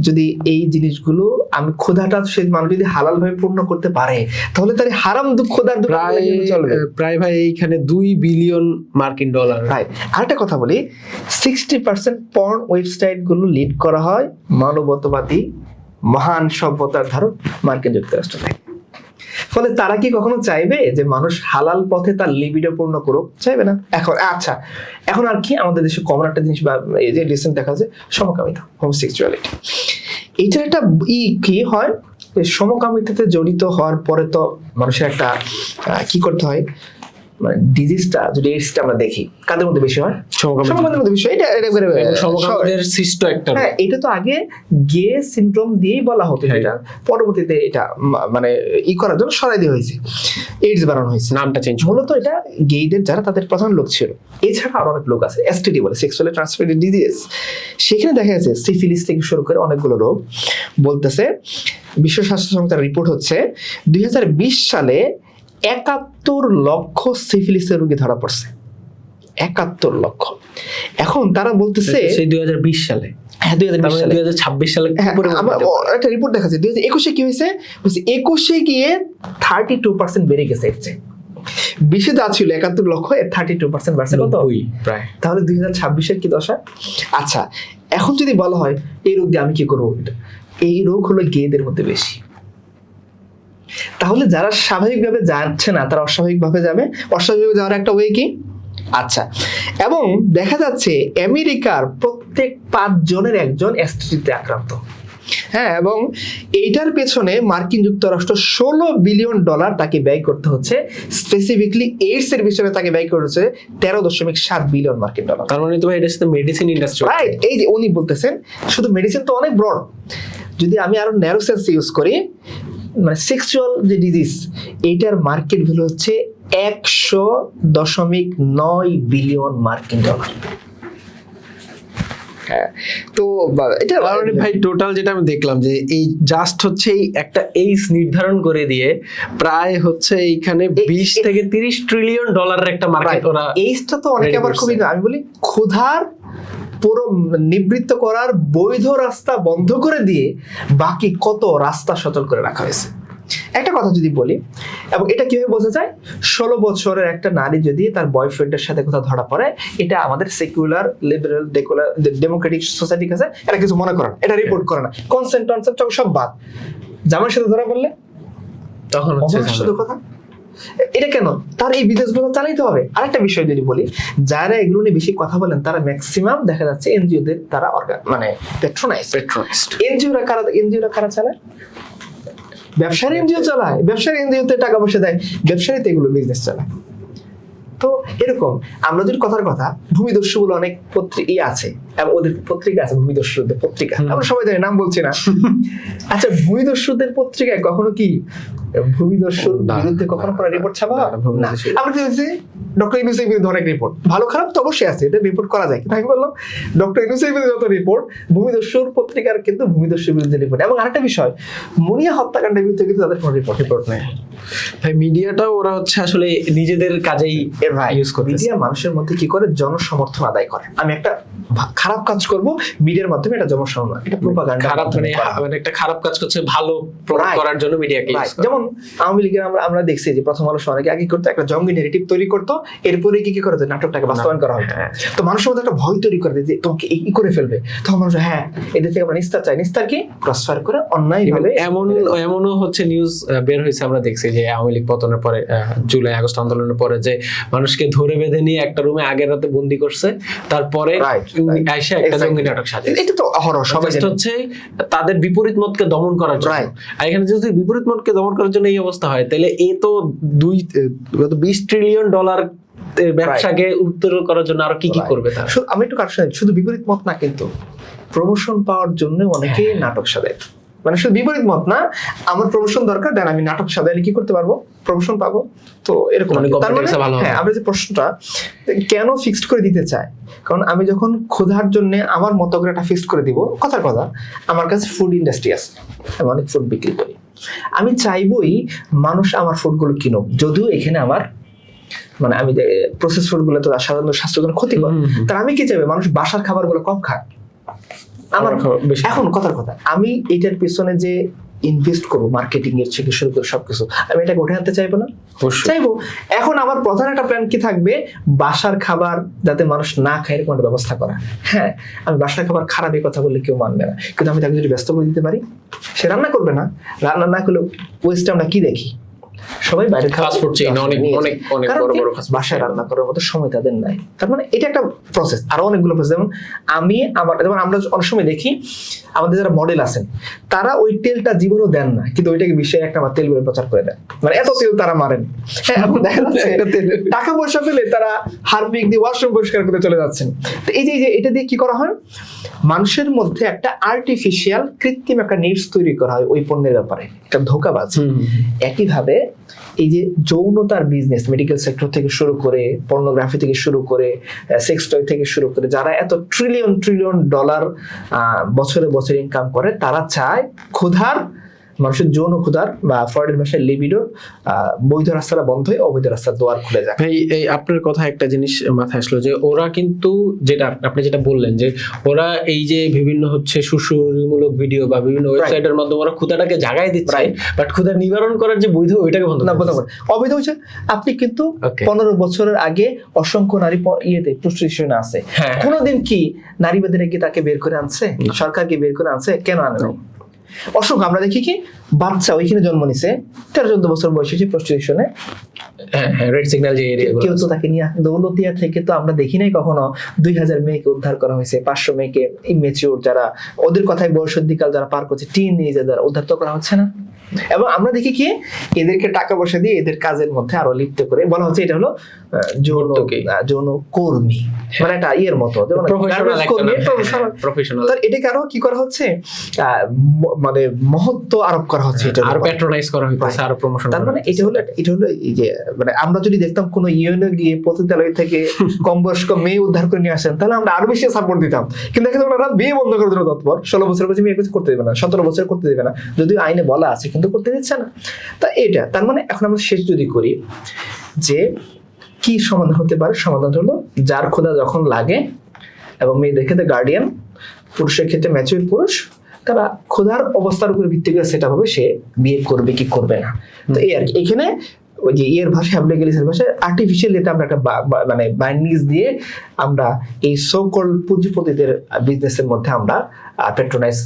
S1: যদি এই জিনিসগুলো, আমি ক্ষুধাটা সে মানুষ যদি হালাল ভাবে পূর্ণ করতে পারে, তাহলে তার হারাম ক্ষুধার চলবে।
S2: প্রায় ভাই এইখানে 2 বিলিয়ন মার্কিন ডলার।
S1: রাইট। আরেকটা কথা বলি, 60% পর্ন ওয়েবসাইট গুলো লিড করা হয় মানবতাবাদী মহান সভ্যতার ধারক মার্কিন যুক্তরাষ্ট্র থেকে। ফলে তারা কি কখনো চাইবে যে মানুষ হালাল পথে তার লিবিডো পূর্ণ করুক? চাইবে না। এখন আচ্ছা, এখন আর কি আমাদের দেশে কমন একটা জিনিস, বা এই যে রিসেন্ট দেখা যায় সমকামিতা, হোমোসেক্সুয়ালিটি, এইটা একটা কি হয়, সমকামিতাতে জড়িত হওয়ার পরে তো মানুষের একটা কি করতে হয়, মানে ডিজিজটা যদি এইডসটা আমরা দেখি কাদের মধ্যে বেশি হয়,
S2: সমকামী
S1: সমকামীদের মধ্যে বেশি হয়। এটা
S2: এবং সমকামীদের সৃষ্ট একটা রোগ।
S1: হ্যাঁ, এটা তো আগে গে সিনড্রোম দিয়েই বলা হতো,
S2: হ্যাঁ।
S1: এটা পরবর্তীতে এটা মানে করার জন্য সরাই দেওয়া হয়েছে, এইডস বানানো হয়েছে।
S2: নামটা চেঞ্জ
S1: মূলত এটা গেইদের যারা তাদের প্রধান লোক ছিল। এছাড়া আরো অনেক লোক আছে, এসটিডি বলে, সেক্সুয়ালি ট্রান্সমিটেড ডিজিজ। সেখানে দেখা যাচ্ছে সিফিলিস থেকে শুরু করে অনেকগুলো রোগ। বলতেছে বিশ্ব স্বাস্থ্য সংস্থার রিপোর্ট হচ্ছে 2020 সালে 71 লক্ষ সিফিলিসের রোগী ধরা পড়ছে, 71 লক্ষ। এখন তারা বলতেছে
S2: সেই 2020 সালে,
S1: হ্যাঁ 2020 সালে,
S2: 2026 সালে কি
S1: হ্যাঁ,
S2: পরিমাণ
S1: আমার
S2: হতে পারে?
S1: একটা রিপোর্ট দেখাচ্ছে 2021 কি হয়েছে, 21 গিয়ে 32% বেড়ে গেছে। এর চেয়ে 20 যা ছিল 71 লক্ষ, এর 32% বাড়ছে কত?
S2: 90 প্রায়।
S1: তাহলে 2026-এর কি দশা? আচ্ছা, এখন যদি বলা হয় এই রোগ দিয়ে আমি কি করবো, এই রোগ হলো গেদের মধ্যে বেশি। তাহলে যারা স্বাভাবিকভাবে যাচ্ছে না তারা অস্বাভাবিকভাবে যাবে, অস্বাভাবিক যাওয়ার একটা ওয়ে কি? আচ্ছা, এবং দেখা যাচ্ছে আমেরিকার প্রত্যেক 5 জনের একজন এসটিডিতে আক্রান্ত। হ্যাঁ, এবং এইটার পেছনে মার্কিন যুক্তরাষ্ট্র $16 বিলিয়ন তাকে ব্যয় করতে হচ্ছে। স্পেসিফিকলি এইডস এর বিষয়ে তাকে ব্যয় করতে হচ্ছে $13.7 বিলিয়ন মার্কিন ডলার।
S2: তার মানে তো ভাই এটার সাথে মেডিসিন ইন্ডাস্ট্রি।
S1: রাইট, এই যে উনি বলতেছেন শুধু মেডিসিন তো অনেক ব্রড, যদি আমি আরো ন্যারো সেন্স ইউজ করি, মানে সেক্সুয়াল যে ডিজিজ, এইটার মার্কেট ভ্যালু হচ্ছে $100.9 বিলিয়ন মার্কিন ডলার। হ্যাঁ, তো এটা
S2: ভাই টোটাল যেটা আমি দেখলাম যে এই জাস্ট হচ্ছে এই একটা এইস নির্ধারণ করে দিয়ে প্রায় হচ্ছে এইখানে 20 থেকে 30 ট্রিলিয়ন ডলারের একটা মার্কেট ওরা।
S1: এইসটা তো অনেকে আবার খুবই, আমি বলি ক্ষুধার পুরো নিবৃত্ত করার বৈধ রাস্তা বন্ধ করে দিয়ে বাকি কত রাস্তা সচল করে রাখা হয়েছে। একটা কথা যদি বলি, এবং এটা কিভাবে বোঝা যায়, 16 বছরের একটা নারী যদি তার বয়ফ্রেন্ডের সাথে কোথাও ধরা পড়ে, এটা আমাদের সেকুলার লিবারেল ডেমোক্রেটিক সোসাইটি কাছে এটা কিছু মনে করে না, এটা রিপোর্ট করে না, কনসেন্ট টনসেন্ট সব বাদ। জামার সাথে ধরা পড়লে
S2: তখন হচ্ছে
S1: শুধু কথা, এটা কেন? তার এই বিদেশগুলো চালাইতে হবে। আরেকটা বিষয় যদি বলি, যারা এগুলো নিয়ে বেশি কথা বলেন তারা ম্যাক্সিমাম দেখা যাচ্ছে এনজিওদের তারা মানে পেট্রোনাইজড। এনজিওরা কারা চালায়? ব্যবসার এনজিও চালায়, ব্যবসার এনজিওতে টাকা পয়সা দেয়, ব্যবসায়ীতে এগুলো বিজনেস চালায়। তো এরকম আমরা যদি কথার কথা, ভূমিদস্যু বলে অনেক পত্রিকা আছে, এবং ওদের পত্রিকা আছে ভূমিদস্যুদের পত্রিকা, আমরা সবাই জানি, নাম বলছি না। আচ্ছা, ভূমিদস্যুদের পত্রিকায় কখনো কি ভূমিদস্যুর বিরুদ্ধে কখনো কোনো রিপোর্ট ছাপা? না। আমরা দেখছি ডক্টর ইউনুসের বিরুদ্ধে অনেক রিপোর্ট, ভালো খারাপ তো অবশ্যই আছে, এটা রিপোর্ট করা যায়। কিন্তু আমি বললাম ডক্টর ইউনুসের বিরুদ্ধে যত রিপোর্ট, ভূমিদস্যুর পত্রিকার কিন্তু ভূমিদস্যুর বিরুদ্ধে রিপোর্ট। এবং আরেকটা বিষয়, মুনিয়া হত্যাকাণ্ডের বিরুদ্ধে কিন্তু তাদের কোনো রিপোর্ট নেই।
S2: ভাই মিডিয়াটাও ওরা হচ্ছে আসলে নিজেদের কাজেই ইউজ করে।
S1: মিডিয়া মানুষের মধ্যে কি করে, জনসমর্থন আদায় করে। আমি একটা খারাপ কাজ করব মিডিয়ার মাধ্যমে, এটা জনসমর্থন, এটা প্রোপাগান্ডা।
S2: খারাপ মানে একটা খারাপ কাজ করছে ভালো করার জন্য মিডিয়াকে ইউজ করে।
S1: যেমন আওয়ামী লীগের আমরা দেখছি যে প্রথম আলো অনেকে আগে করতো, একটা জঙ্গি নেগেটিভ তৈরি করতো, এরপরে কি করতো, নাটকটাকে বাস্তবায়ন করা হতো। তো মানুষের মধ্যে একটা ভয় তৈরি করে যে তোমাকে এই করে ফেলবে, তখন মানুষ হ্যাঁ এদের থেকে আমরা নিস্তার চাই, নিস্তার কি ক্রসফায়ার করে অন্যায় ভাবে।
S2: এমনও হচ্ছে নিউজ বের হয়েছে, আমরা দেখছি যে আওয়ামী লীগ পতনের পরে, জুলাই আগস্ট আন্দোলনের পরে, যে মানুষকে ধরে বেঁধে নিয়ে একটা রুমে আগের রাতে বন্দি করছে, তারপরে আইসা একটা জঙ্গি নাটক সাজিয়েছে।
S1: এটা তো অহরহ সবাই
S2: হচ্ছে তাদের বিপরীত মতকে দমন করার জন্য। আর এখানে যদি বিপরীত মতকে দমন করার জন্য এই অবস্থা হয়, তাহলে এ তো 20 ট্রিলিয়ন ডলার ব্যবসাকে উত্তর করার জন্য আরো কি কি করবে তারা।
S1: আমি একটু কারণ শুধু বিপরীত মত না, কিন্তু প্রমোশন পাওয়ার জন্য অনেকেই নাটক সাজায়। মানে শুধু বিপরীত মত না, আমার প্রমোশন দরকার, দেন আমি নাটক সাজাইলে কি করতে পারবো, প্রমোশন পাবো। তো এরকম হ্যাঁ, আমরা যে প্রশ্নটা কেন ফিক্সড করে দিতে চাই, কারণ আমি যখন ক্ষুধার জন্য আমার মতো করে একটা ফিক্সড করে দিব, কথার কথা, আমার কাছে ফুড ইন্ডাস্ট্রি আছে, আমি অনেক ফুড বিক্রি করি, আমি চাইবই মানুষ আমার ফুডগুলো কিনুক, যদিও এখানে আমার মানে আমি যে প্রসেস ফুড গুলো তো সাধারণত স্বাস্থ্যের জন্য ক্ষতিকর, তার আমি কি চাইবো মানুষ বাসার খাবার গুলো কম খায়। আমার এখন কথার কথা, আমি এটার পিছনে যে ইনভেস্ট করবো, মার্কেটিং এর থেকে শুরু করে সবকিছু, আমি এটাকে উঠে আনতে চাইবো না? চাইবো। এখন আমার প্রধান একটা প্ল্যান কি থাকবে, বাসার খাবার যাতে মানুষ না খায় এরকম একটা ব্যবস্থা করা। হ্যাঁ, আমি বাসার খাবার খারাপ এই কথা বললে কেউ মানবে না, কিন্তু আমি তাকে যদি ব্যস্ত করে দিতে পারি, সে রান্না করবে না, রান্না না করলে ওয়েস্টে আমরা কি দেখি, সবাই বাইরে
S2: ফাস্ট ফুড চেইন অনেক অনেক অনেক
S1: কারণ
S2: বড়
S1: কি?
S2: বড় ফাস্ট
S1: বাসায় রান্না করার মতো সময় তাদের নাই। তার মানে এটা একটা প্রসেস, আরো অনেকগুলো প্রসেস। যেমন যেমন আমরা অনেক সময় দেখি আমাদের যারা মডেল আছেন তারা ওই তেলটা জীবনও দেন না, কিন্তু ওইটাকে বিশ্বে একটা তেল বলে প্রচার করে দেন, মানে এত তেল তারা মারেন। হ্যাঁ, এখন দেখা যাচ্ছে টাকা পয়সা পেলে তারা হারপিক দিয়ে ওয়াশরুম পরিষ্কার করে চলে যাচ্ছেন। তো এই যে এটা দিয়ে কি করা হয়, মানুষের মধ্যে একটা আর্টিফিশিয়াল কৃত্রিম একটা নিডস তৈরি করা হয় ওই পণ্যের ব্যাপারে, একটা ধোঁকাবাজ। একইভাবে এই যে যৌনতার বিজনেস, মেডিকেল সেক্টর থেকে শুরু করে, পর্নোগ্রাফি থেকে শুরু করে, সেক্স টয় থেকে শুরু করে, যারা এত ট্রিলিয়ন ডলার বছরে বছরে ইনকাম করে, তারা চায় ক্ষুধার, মানুষের যৌন ক্ষুধার বা ফ্রয়েডের ভাষায় লিবিডোর বৈধ রাস্তাটা বন্ধ হয়ে অবৈধ রাস্তার দোয়ার খুলে যায়।
S2: ভাই এই আপনার কথা একটা জিনিস মাথায় আসলো যে ওরা কিন্তু যেটা আপনি যেটা বললেন যে ওরা এই যে বিভিন্ন হচ্ছে সুশুরিমূলক ভিডিও বা বিভিন্ন ওয়েবসাইটের মাধ্যমে ওরা ক্ষুধাটাকে জাগায় দিচ্ছে, বাট ক্ষুধা নিবারণ করার যে বৈধ ওইটাকে বন্ধ
S1: না, বলতে পারে অবৈধ হচ্ছে। আপনি কিন্তু 15 বছরের আগে অসংখ্য নারী প্রস্টিটিউশনে আছে, কোনোদিন কি নারীবাদীরা কি তাকে বের করে আনছে? সরকার কি বের করে আনছে? কেন আনে নাই? অসংখ্য আমরা দেখি কি বাচ্চা ওইখানে জন্ম নিছে 13-14 বছর বয়সে প্রস্টিটিউশনে,
S2: রেড সিগন্যাল যে এরিয়া
S1: কেউ তো তাকে নিয়ে, দৌলতিয়া থেকে তো আমরা দেখি নাই কখনো 2000 মেয়েকে উদ্ধার করা হয়েছে, 500 মেয়েকে ইমেচিউর যারা ওদের কথায় বয়সন্ধিকাল যারা পার করছে, টিন এজে যারা উদ্ধার তো করা হচ্ছে না। এবং আমরা দেখি কি এদেরকে টাকা পয়সা দিয়ে এদের কাজের মধ্যে আরো লিপ্ত করে বলা হচ্ছে এটা হলো যৌন কর্মী, মানে একটা ইয়ের মতো, যেমন প্রফেশনাল। এটাকে আরো কি করা হচ্ছে, মানে মহত্ব আরোপ করা হচ্ছে, এটা
S2: আরো প্যাট্রোনাইজ করা হচ্ছে, আরো প্রমোশন।
S1: তার মানে এটা হলো এই যে, মানে আমরা যদি দেখতাম কোনো ইউএনও গিয়ে পতিতালয় থেকে কম বয়স্ক মেয়ে উদ্ধার করে নিয়ে আসেন, তাহলে আমরা আরো বেশি সাপোর্ট দিতাম। কিন্তু দেখেন ওনারা বিয়ে বন্ধ করার জন্য তৎপর, 16 বছর বয়সে মেয়ে কিছু করতে দেবে না, 17 বছর করতে দেবে না, যদিও আইনে বলা আছে কিন্তু করতে দিচ্ছে না। তা এটা তার মানে এখন আমরা শেষ যদি করি যে কি সমাধান হতে পারে, সমাধান হলো যার ক্ষুধা যখন লাগে, এবং মেয়েদের ক্ষেত্রে গার্ডিয়ান, পুরুষের ক্ষেত্রে ম্যাচিউর পুরুষ, তারা ক্ষুধার অবস্থার উপর ভিত্তি করে সেটা হবে সে বিয়ে করবে কি করবে না। তো এই আর কি, এখানে ওই যে ইয়ের ভাষায়, হ্যাবলেগেলিসের ভাষায় আর্টিফিশিয়াল এটা আমরা একটা মানে বাইন্ডিংস দিয়ে আমরা এই সোকল পুঁজিপতিদের বিজনেসের মধ্যে আমরা প্যাট্রোনাইজ,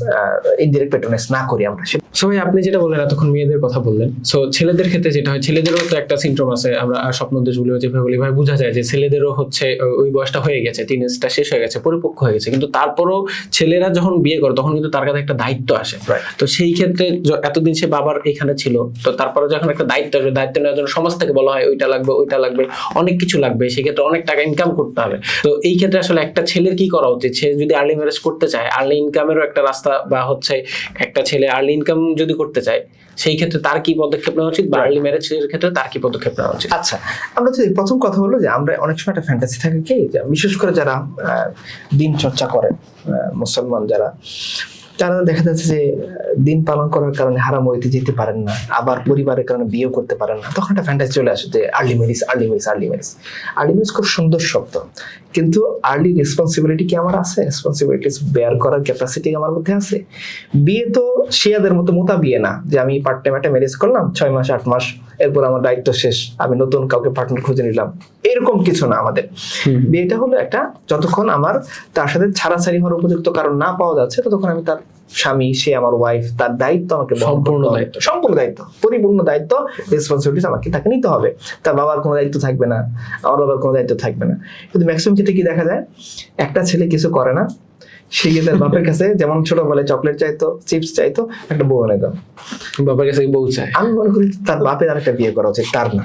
S1: ইনডিরেক্ট প্যাট্রোনাইজ না করি আমরা।
S2: সবাই আপনি যেটা বললেন এতক্ষণ মেয়েদের কথা বললেন, সো ছেলেদের ক্ষেত্রে যেটা হয়, ছেলেদেরও তো একটা সিমটম আছে, আমরা স্বপ্নদোষগুলো যেভাবে বলি ভাই বোঝা যায় যে ছেলেদেরও হচ্ছে ওই বয়সটা হয়ে গেছে, টিনেজটা শেষ হয়ে গেছে, পরিপক্ক হয়ে গেছে, কিন্তু তারপরও ছেলেরা যখন বিয়ে করে তখন কিন্তু তার কাছে একটা দায়িত্ব আসে। তো সেই ক্ষেত্রে এতদিন সে বাবার এখানে ছিল, তো তারপরে যখন একটা দায়িত্ব আসবে, দায়িত্ব নেওয়ার জন্য সমাজ থেকে বলা হয় ওইটা লাগবে ওইটা লাগবে, অনেক কিছু লাগবে, সেক্ষেত্রে অনেক টাকা ইনকাম করতে হবে। তো এই ক্ষেত্রে আসলে একটা ছেলের কি করা উচিত? সে যদি আর্লি ম্যারেজ করতে চায়, আর্লি ইনকামেরও একটা রাস্তা, বা হচ্ছে একটা ছেলে আর্লি ইনকাম যদি করতে চায়, সেই ক্ষেত্রে তার কি পদক্ষেপ নেওয়া উচিত, বা আর্লি ম্যারেজের ক্ষেত্রে তার কি পদক্ষেপ নেওয়া উচিত?
S1: আচ্ছা, আমরা যদি প্রথম কথা হলো যে আমরা অনেক সময় একটা ফ্যান্টাসি থাকে কি, বিশেষ করে যারা দিন চর্চা করেন, মুসলমান যারা, তারা দেখা যাচ্ছে যে দিন পালন করার কারণে হারাম হইতে যেতে পারেন না, আবার পরিবারের কারণে বিয়েও করতে পারেন না, তখন একটা ফ্যান্টাসি চলে আসে যে আর্লি ম্যারেজ। আর্লি ম্যারেজ খুব সুন্দর শব্দ, কিন্তু আর্লি রেসপন্সিবিলিটি কি আমার আছে? রেসপন্সিবিলিটি বেয়ার করার ক্যাপাসিটি আমার মধ্যে আছে? বিয়ে তো শিয়াদের মতো মোতা বিয়ে না যে আমি পার্ট টাইম একটা ম্যারেজ করলাম 6 মাস 8 মাস, এরপর আমার দায়িত্ব শেষ, আমি নতুন কাউকে পার্টনার খুঁজে নিলাম, এরকম কিছু না আমাদের। বিয়েটা হলো একটা, যতক্ষণ আমার তার সাথে ছাড়াছাড়ি হওয়ার উপযুক্ত কারণ না পাওয়া যাচ্ছে, ততক্ষণ আমি তার স্বামী, সে আমার ওয়াইফ, তার দায়িত্ব আমাকে সম্পূর্ণ দায়িত্ব, পরিপূর্ণ দায়িত্ব, রেসপন্সিবিলিটি আমাকে তাকে নিতে হবে। তার বাবার কোনো দায়িত্ব থাকবে না, আমার বাবার কোনো দায়িত্ব থাকবে না। কিন্তু ম্যাক্সিমাম ক্ষেত্রে কি দেখা যায়, একটা ছেলে কিছু করে না, সে গিয়ে তার বাপের কাছে যেমন ছোটবেলায় চকলেট চাইতো, চিপস চাইতো, একটা বউ এনে দাও,
S2: বাপের কাছে বউ চায়।
S1: আমি মনে করি তার বাপের আর একটা বিয়ে করা উচিত, তার না।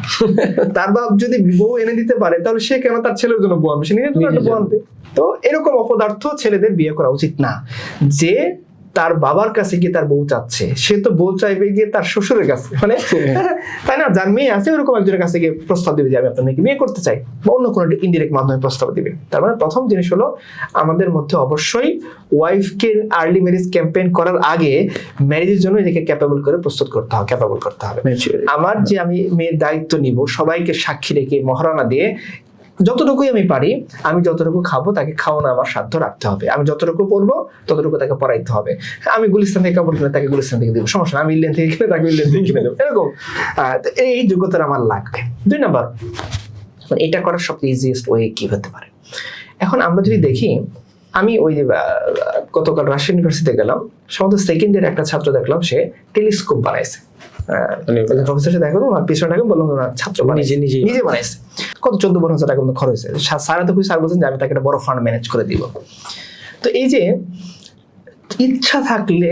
S1: তার বাপ যদি বউ এনে দিতে পারে, তাহলে সে কেন তার ছেলের জন্য বউ আনবে? সে নিজের জন্য একটা বউ আনবে। তো এরকম অপদার্থ ছেলেদের বিয়ে করা উচিত না। যে তার বাবার কাছে গিয়ে তার বউ চাচ্ছে, সে তো বউ চাইবে গিয়ে তার শ্বশুরের কাছে, মানে তাই না? যার মেয়ে আছে ওরকম একজনের কাছে গিয়ে প্রস্তাব দিবে যে আমি আপনার মেয়েকে বিয়ে করতে চাই, বা অন্য কোনো ইনডিরেক্ট মাধ্যমে প্রস্তাব দিবে। তার মানে প্রথম জিনিস হলো আমাদের মধ্যে অবশ্যই ওয়াইফকে আর্লি ম্যারেজ ক্যাম্পেইন করার আগে ম্যারেজের জন্য নিজেকে ক্যাপেবল করতে হবে। আমার যে আমি মেয়ের দায়িত্ব নিব, সবাইকে সাক্ষী রেখে মহারণা দিয়ে যতটুকুই আমি পারি, আমি যতটুকু খাবো তাকে খাওয়ানো আমার সাধ্য রাখতে হবে, আমি যতটুকু পড়বো ততটুকু তাকে পড়াইতে হবে। আমি গুলিস্তান থেকে কাপড় কিনে তাকে গুলিস্তান থেকে দেবো, সমস্যা না, আমি ইন্ডিয়ান থেকে কিনে তাকে ইন্ডিয়ান থেকে কিনে দেবো, এরকম। এই যোগ্যতা আমার লাগবে। 2 নাম্বার, এটা করার সবচেয়ে ইজিয়েস্ট ওয়ে কি হতে পারে? এখন আমরা যদি দেখি আমি ওই যে গতকাল রাজশাহী ইউনিভার্সিটিতে গেলাম, সম্ভবত সেকেন্ড ইয়ার একটা ছাত্র দেখলাম সে টেলিস্কোপ বানাইছে। প্রফেসর সাথে দেখা করবো, আমার পিছনে টাকা বললাম না, ছাত্র নিজে বানাইছে। কত 14-15,000 টাকা মতো খরচ হয়েছে। স্যার তো খুশি, স্যার বলছেন যে আমি তাকে একটা বড় ফান্ড ম্যানেজ করে দিব। তো এই যে ইচ্ছা থাকলে,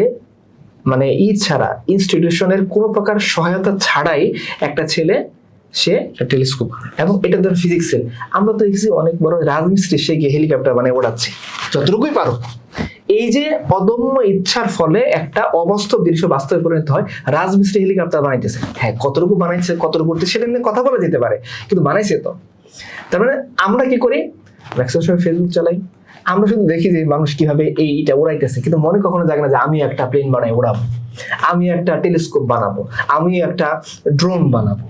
S1: মানে ছাড়া ইনস্টিটিউশনের কোনো প্রকার সহায়তা ছাড়াই একটা ছেলে সে
S2: টেলিস্কোপ,
S1: এবং এটা ধর ফিজিক্সের, আমরা তো দেখছি অনেক বড় রাজমিস্ত্রি সে গিয়ে হেলিকপ্টার বানিয়ে ওড়াচ্ছে, যতটুকুই পারো। এই যে অদম্য ইচ্ছার ফলে একটা অবাস্তব দৃশ্য বাস্তবে পরিণত হয়। রাজমিস্ত্রি হেলিকপ্টার বানাইতেছে, হ্যাঁ কতটুকু বানাইছে, কতটুকু করতে সেটা নিয়ে কথা বলা যেতে পারে, কিন্তু বানাইছে তো। তার মানে আমরা কি করি, ম্যাক্সিমাম সময় ফেসবুক চালাই, আমরা শুধু দেখি যে মানুষ কিভাবে এইটা উড়াইতেছে, কিন্তু মনে কখনো জাগে না যে আমি একটা প্লেন বানাই উড়াবো, আমি একটা টেলিস্কোপ বানাবো, আমি একটা ড্রোন বানাবো।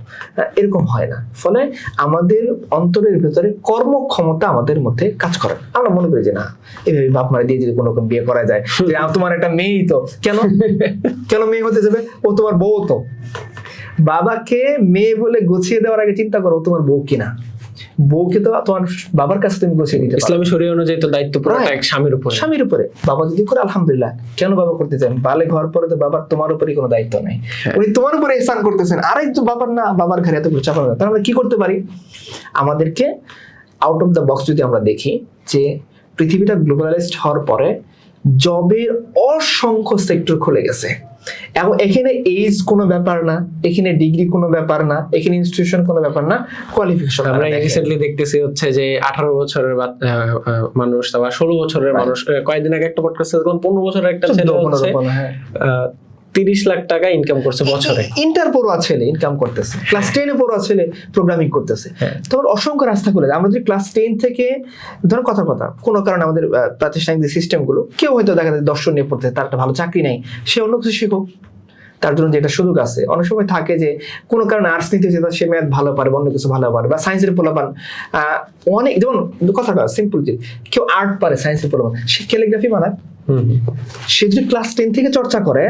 S1: এরকম হয় না। ফলে আমাদের অন্তরের ভেতরে কর্মক্ষমতা আমাদের মধ্যে কাজ করে। আমরা মনে করি যে না, এইভাবে বাপ মারা দিয়ে যদি কোনো রকম বিয়ে করা যায়, যে তোমার একটা মেয়েই তো, কেন মেয়ে হতে যাবে, ও তোমার বউ তো। বাবাকে মেয়ে বলে গুছিয়ে দেওয়ার আগে চিন্তা করো তোমার বউ কিনা। বউকে তো তোমার বাবার কাছে তুমি গুছিয়ে দিতে পারো।
S2: ইসলামী শরীয়ত অনুযায়ী তো দায়িত্ব পুরো এক স্বামীর উপরে। বাবা যদি করে আলহামদুলিল্লাহ, কেন বাবা করতে চান, বালে ঘর পরে তো বাবার তোমার উপরে কোনো দায়িত্ব নাই, উনি তোমার উপরে ইহসান করতেছেন, আরেক তো বাবার না, বাবার ঘরে এতগুলো চাপা। তাহলে আমরা কি করতে পারি, আমাদেরকে আউট অফ দ্য বক্স যদি আমরা দেখি যে পৃথিবীটা গ্লোবালাইজড হওয়ার পরে জবের অসংখ্য সেক্টর খুলে গেছে, এবং এখানে এজ কোনো ব্যাপার না, এখানে ডিগ্রি কোনো ব্যাপার না, এখানে ইনস্টিটিউশন কোনো ব্যাপার না, কোয়ালিফিকেশন। আমরা রিসেন্টলি দেখতেছি হচ্ছে যে 18 বছরের মানুষ বা 16 বছরের মানুষ, কয়েকদিন আগে একটা পডকাস্টে দেখলাম 15 বছরের একটা ছেলে হচ্ছে 30 লাখ টাকা ইনকাম করছে বছরে।
S1: ইন্টার পড়ুয়া ছেলে ইনকাম করতেছে, ক্লাস 10 পড়ুয়া ছেলে প্রোগ্রামিং করতেছে। তোমার অসংখ্য রাস্তা খুলে যায়। আমরা যদি ক্লাস 10 থেকে ধরো কথা কোনো কারণে আমাদের প্রাতিষ্ঠানিক যে সিস্টেম গুলো, কেউ হয়তো দেখা যায় দর্শন নিয়ে পড়তে, তার একটা ভালো চাকরি নেই, সে অন্য কিছু শিখুক, তার জন্য যেটা সুযোগ আছে। অনেক সময় থাকে যে কোনো কারণে আর্টস নিতে হচ্ছে, সে ম্যাথ ভালো পারে, অন্য কিছু ভালো পারে, বা সায়েন্সের পোলাপান অনেক, যেমন কথা সিম্পল, যে কেউ আর্ট পারে, সায়েন্সের পোলাপান সে ক্যালিগ্রাফি বানায়, সে যদি ক্লাস 10 থেকে চর্চা করে,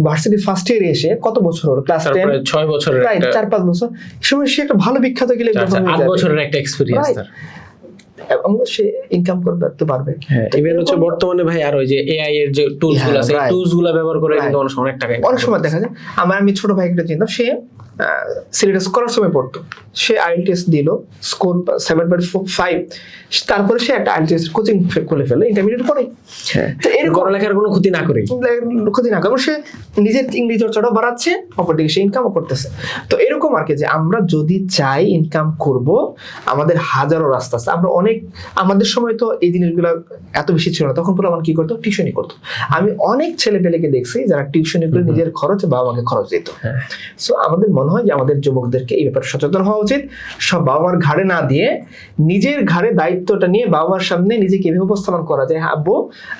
S1: ভার্সিটি ফার্স্ট ইয়ারে এসে কত বছর হলো, ক্লাস 10
S2: 6 বছরের,
S1: প্রায় 4-5 বছর, সময় সে একটা ভালো বিখ্যাত ক্যালিগ্রাফার হয়ে যাবে,
S2: 8 বছরের একটা এক্সপেরিয়েন্স তার,
S1: এবং সে ইনকাম করতে পারবে।
S2: ইভেন হচ্ছে বর্তমানে ভাই আর ওই যে এআই এর যে টুলস গুলো আছে, টুলস গুলো ব্যবহার করে কিন্তু অনেক টাকা,
S1: অনেক সময় দেখা যায়। আমি ছোট ভাই একটা চিন্তা, সে সিলেবাস করার সময় পড়তো, সে আইএলটিএস দিল, স্কোর 7.5, তারপরে সে একটা আইএলটিএস কোচিং খুলে ফেলে ইন্টারমিডিয়েট পরে। তো এরকম
S2: পড়ালেখার কোনো ক্ষতি না করে
S1: সে নিজের ইংরেজি চর্চাটাও বাড়াচ্ছে, অপরদিকে সে ইনকামও করতেছে। তো এরকম আর কি, যে আমরা যদি চাই ইনকাম করব, আমাদের হাজারো রাস্তা আছে। আমরা অনেক, আমাদের সময় তো এই জিনিসগুলো এত বেশি ছিল না, তখন পুরো আমার কি করতো, টিউশনি করতো। আমি অনেক ছেলে পেলেকে দেখছি যারা টিউশনি করে নিজের খরচ বাবা মাকে খরচ দিত। সো আমাদের মনে হয় যে আমাদের যুবকদেরকে এই ব্যাপারে সচেতন হওয়া উচিত। সব বাবা মার ঘাড়ে না দিয়ে নিজের ঘাড়ে দায়িত্বটা নিয়ে বাবা মার সামনে নিজেকে এভাবে উপস্থাপন করা যায়, আব্বু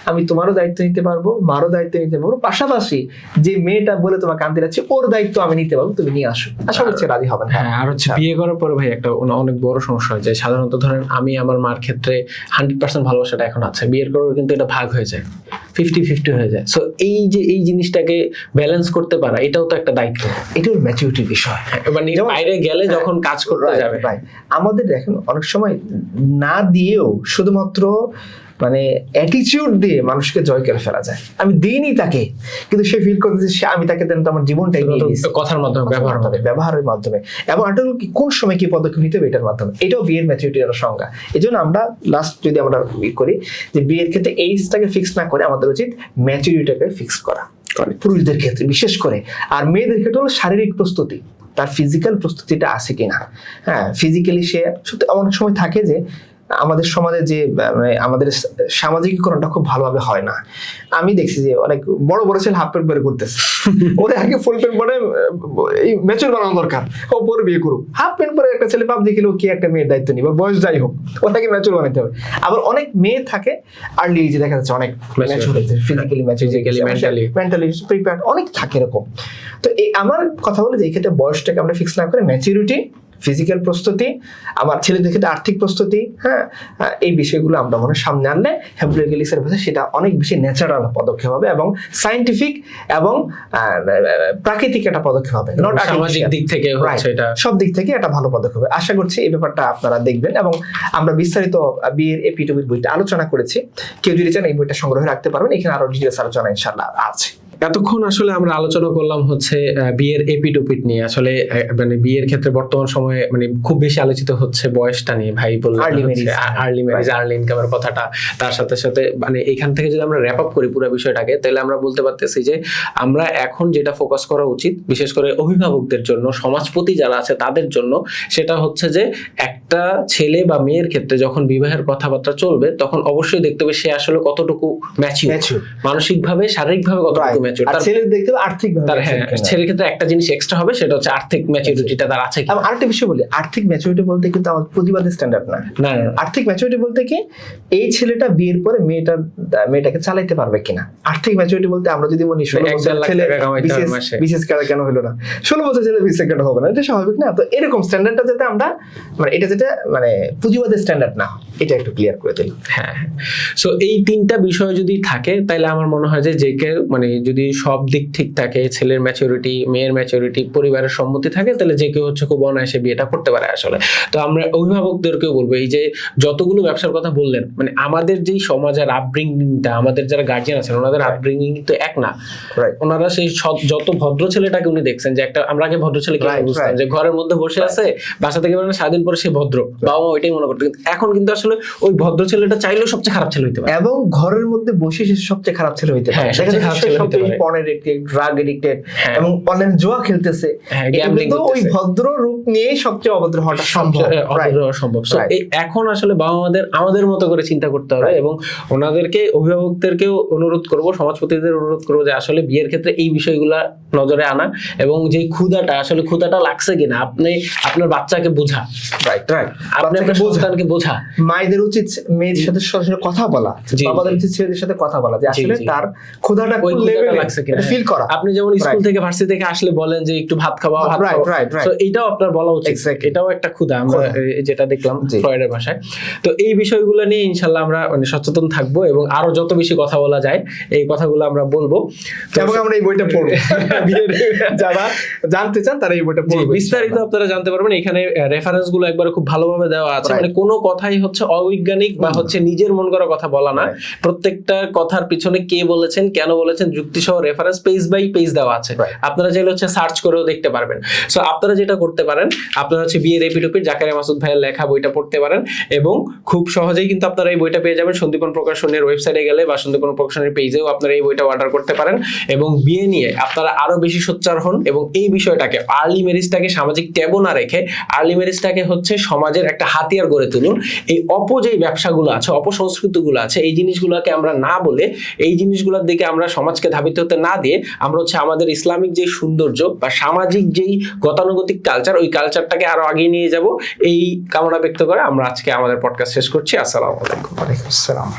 S1: আমি তোমারও দায়িত্ব নিতে পারবো, মারও দায়িত্ব নিতে পারবো, পাশাপাশি যে মেয়েটা বলে তোমার কান্দি যাচ্ছে ওর দায়িত্ব আমি নিতে পারবো, তুমি নিয়ে আসো। আশা করছি রাজি হবেন।
S2: হ্যাঁ, আর হচ্ছে বিয়ে করার পরে ভাই একটা অনেক বড় সমস্যা হয় যায়। সাধারণত ধরেন আমি আমার মার ক্ষেত্রে 100% ভালোবাসাটা এখন আছে, বিয়ের পর কিন্তু এটা ভাগ হয়ে যায়, 50-50 হয়ে যায়। সো এই যে এই জিনিসটাকে ব্যালেন্স করতে পারা, এটাও তো একটা দায়িত্ব,
S1: এটাও ম্যাচুরিটির বিষয়।
S2: মানে বাইরে গেলে যখন কাজ করতে যাবে,
S1: আমাদের দেখেন অনেক সময় না দিয়েও শুধুমাত্র মানে অ্যাটিটিউড দিয়ে মানুষকে জয় করে ফেলা যায়। আমি দিইনি তাকে, কিন্তু সে ফিল করতেছে সে আমি তাকে দেন তো আমার জীবনটাই দিয়ে দিয়েছি,
S2: কথার মাধ্যমে,
S1: ব্যবহারের মাধ্যমে, এবং আটল কোন সময় কি পদক্ষেপ নিতে হবে এটার মাধ্যমে। এটাও বিয়ের ম্যাচুরিটির সংজ্ঞা। এই জন্য আমরা লাস্ট যদি আমরা করি যে বিয়ের ক্ষেত্রে এইজটাকে ফিক্স না করে আমাদের উচিত ম্যাচুরিটিটাকে ফিক্স করা, পুরুষদের ক্ষেত্রে বিশেষ করে। আর মেয়েদের ক্ষেত্রে হলো শারীরিক প্রস্তুতি, তার ফিজিক্যাল প্রস্তুতিটা আছে কিনা। হ্যাঁ, ফিজিক্যালি সে সত্যি অনেক সময় থাকে যে আমাদের সমাজে যে মানে আমাদের সামাজিকীকরণটা খুব ভালোভাবে হয় না। আমি দেখছি যে অনেক বড় বড় ছেলে হাফ প্যান্ট পরে করতেছে, ওদের আগে ফুল প্যান্ট পরে এই ম্যাচুর বানানো দরকার, ও পরে বিয়ে করুক। হাফ প্যান্ট পরে একটা ছেলে পাবজি খেলেও কি একটা মেয়ের দায়িত্ব নিবে, বয়স যাই হোক, ওটাকে ম্যাচুর বানাতে হবে। আবার অনেক মেয়ে থাকে আর্লি এজে দেখা যাচ্ছে অনেক ম্যাচুর হয়েছে, ফিজিক্যালি ম্যাচুর, মেন্টালি প্রিপেয়ার্ড অনেক থাকে এরকম। তো আমার কথা বলে যে এই ক্ষেত্রে বয়সটাকে আমরা ফিক্স না করে ম্যাচুরিটি ফিজিক্যাল প্রস্তুতি, আমার ছেলেদের ক্ষেত্রে আর্থিক প্রস্তুতি, হ্যাঁ, এই বিষয়গুলো আমরা মনে সামনে আনলে হেব্রুল গিলিসের ভাষায় সেটা অনেক বেশি ন্যাচারাল পদক্ষেপ হবে এবং সায়েন্টিফিক এবং প্রাকৃতিক একটা পদক্ষেপ হবে, নট
S2: সামাজিক দিক থেকে হচ্ছে এটা,
S1: সব দিক থেকে একটা ভালো পদক্ষেপ হবে। আশা করছি এই ব্যাপারটা আপনারা দেখবেন এবং আমরা বিস্তারিত বিয়ের এপিটুপির বইটা আলোচনা করেছি, কেউ যদি চান এই বইটা সংগ্রহ রাখতে পারবেন, এখানে আরো ডিটেলস আলোচনা ইনশাআল্লাহ আছে।
S2: এতক্ষণ আসলে আমরা আলোচনা করলাম হচ্ছে বিয়ের এপিটোপিট নিয়ে। আসলে মানে বিয়ের ক্ষেত্রে বর্তমান সময়ে মানে খুব বেশি আলোচিত হচ্ছে বয়সটা নিয়ে, ভাই বললেন আর্লি ম্যারেজ, আর্লি ইনকামের কথাটা। তার সাথে সাথে মানে এখান থেকে যদি আমরা র্যাপ আপ করি পুরো বিষয়টাকে, তাহলে আমরা বলতে পারতেছি যে আমরা এখন যেটা ফোকাস করা উচিত বিশেষ করে অভিভাবকদের জন্য, সমাজপতি যারা আছে তাদের জন্য, সেটা হচ্ছে যে একটা ছেলে বা মেয়ের ক্ষেত্রে যখন বিবাহের কথাবার্তা চলবে তখন অবশ্যই দেখতে হবে সে আসলে কতটুকু ম্যাচিউর, মানসিকভাবে শারীরিকভাবে কতটুকু ম্যাচিউর।
S1: ছেলের দেখতে হবে আর্থিকভাবে,
S2: ছেলের ক্ষেত্রে একটা জিনিস এক্সট্রা হবে, সেটা হচ্ছে আর্থিক ম্যাচুরিটিটা তার আছে।
S1: আমি আরেকটা বিষয় বলি, আর্থিক ম্যাচুরিটি বলতে কিন্তু আমাদের প্রতিবাদের স্ট্যান্ডার্ড না। আর্থিক ম্যাচুরিটি বলতে কি এই ছেলেটা বিয়ের পরে মেয়েটাকে চালাইতে পারবে কিনা। আর্থিক ম্যাচুরিটি বলতে আমরা যদি মনে 16 বছর ছেলে বিশেষ কারা কেন হলো না, 16 বছর ছেলে বিশেষ কাটা হবে না, এটা স্বাভাবিক না। তো এরকম স্ট্যান্ডার্ডটা যাতে আমরা মানে এটা যেটা মানে পুঁজিবাদের স্ট্যান্ডার্ড না, এটা একটু ক্লিয়ার করে দিই।
S2: হ্যাঁ, সো এই তিনটা বিষয় যদি থাকে তাহলে আমার মনে হয় যে কেউ মানে যদি সব দিক ঠিক থাকে, ছেলের ম্যাচুরিটি, মেয়ের ম্যাচুরিটি, পরিবারের সম্মতি থাকে, তাহলে যে কেউ হচ্ছে খুব অনায়াসে বিয়েটা করতে পারে আসলে। তো আমরা অভিভাবকদেরকেও বলবো এই যে যতগুলো ব্যবসার কথা বললেন, মানে আমাদের যেই সমাজের আপব্রিঙ্গিংটা, আমাদের যারা গার্জিয়ান আছেন ওনাদের আপব্রিঙ্গিং তো এক না। ওনারা সেই যত ভদ্র ছেলেটাকে উনি দেখছেন যে একটা, আমরা আগে ভদ্র ছেলেকে বুঝতাম যে ঘরের মধ্যে বসে আছে, বাসা থেকে বেরোনো সারাদিন পরে সে ভদ্র, বাবা মা ওইটাই মনে করতো। এখন কিন্তু আসলে ওই ভদ্র ছেলেটা চাইলেও সবচেয়ে খারাপ ছেলে হইতে পারে,
S1: এবং ঘরের মধ্যে বসে সে সবচেয়ে খারাপ ছেলে হইতে পারে, পর্নের এডিক্টেড, ড্রাগ এডিক্টেড এবং অনলাইন জুয়া খেলতেছে, কিন্তু ওই ভদ্র রূপ নিয়ে সবচেয়ে অভদ্র হওয়াটা সম্ভব।
S2: সো এখন আসলে বাবা মাদের আমাদের মতো করে চিন্তা করতে হবে এবং ওনাদেরকে, অভিভাবকদেরকেও অনুরোধ করব, সমাজপতিদের অনুরোধ করবো যে আসলে বিয়ের ক্ষেত্রে এই বিষয়গুলা নজরে আনা এবং যে ক্ষুধাটা লাগছে কিনা আপনি আপনার বাচ্চাকে বোঝা, আপনি আপনার সন্তানকে বোঝা।
S1: মায়েদের উচিত মেয়েদের সাথে সরাসরি কথা বলা, বাবাদের উচিত ছেলেদের সাথে কথা বলা যে আসলে তার ক্ষুধাটা কোন লেভেলে লাগছে কিনা ফিল করা।
S2: আপনি যেমন স্কুল থেকে ভার্সিটি থেকে আসলে বলেন যে একটু ভাত খাওয়া, তো এটাও আপনার বলা উচিত, এটাও একটা ক্ষুধা, আমরা যেটা দেখলাম ফ্রয়েডের ভাষায়। তো এই বিষয়গুলো নিয়ে ইনশাআল্লাহ আমরা মানে সচেতন থাকবো এবং আরো যত বেশি কথা বলা যায় এই কথাগুলো আমরা বলবো
S1: এবং আমরা এই বইটা পড়বো। যারা জানতে চান তারা এই বইটা পড়বে,
S2: বিস্তারিত আপনারা জানতে পারবেন। এখানে রেফারেন্স গুলো একবারে খুব ভালোভাবে দেওয়া আছে, মানে কোনো কথাই হচ্ছে অবৈজ্ঞানিক বা হচ্ছে নিজের মন করা কথা বলা না। প্রত্যেকটা কথার পিছনে কে বলেছেন, কেন বলেছেন, যুক্তি সহ রেফারেন্স পেজ বাই পেজ দেওয়া আছে। আপনারা চাইলে হচ্ছে সার্চ করেও দেখতে পারবেন। সো আপনারা যেটা করতে পারেন, আপনারা হচ্ছে বিয়ের এপিটোপিট জাকারিয়া মাসুদ ভাইয়ের লেখা বইটা পড়তে পারেন এবং খুব সহজেই কিন্তু আপনারা এই বইটা পেয়ে যাবেন। সন্দীপন প্রকাশনের ওয়েবসাইটে গেলে বা সন্দীপন প্রকাশনের পেজেও আপনারা এই বইটা অর্ডার করতে পারেন এবং বিয়ে নিয়ে আপনারা আরো বেশি সোচ্চার হন এবং এই বিষয়টাকে, আর্লি ম্যারেজটাকে সামাজিক ট্যাবু না রেখে আর্লি ম্যারেজটাকে হচ্ছে সমাজের একটা হাতিয়ার গড়ে তুলুন। এই যেই ব্যবসাগুলো আছে, অপসংস্কৃতিগুলো আছে, এই জিনিসগুলোকে আমরা না বলে, এই জিনিসগুলোর দিকে আমরা সমাজকে ধাবিত হতে না দিয়ে আমরা হচ্ছে আমাদের ইসলামিক যে সৌন্দর্য বা সামাজিক যেই গতানুগতিক কালচার, ওই কালচারটাকে আরো আগিয়ে নিয়ে যাব, এই কামনা ব্যক্ত করে আমরা আজকে আমাদের পডকাস্ট শেষ করছি। আসসালামু আলাইকুম।
S1: ওয়ালাইকুম আসসালাম।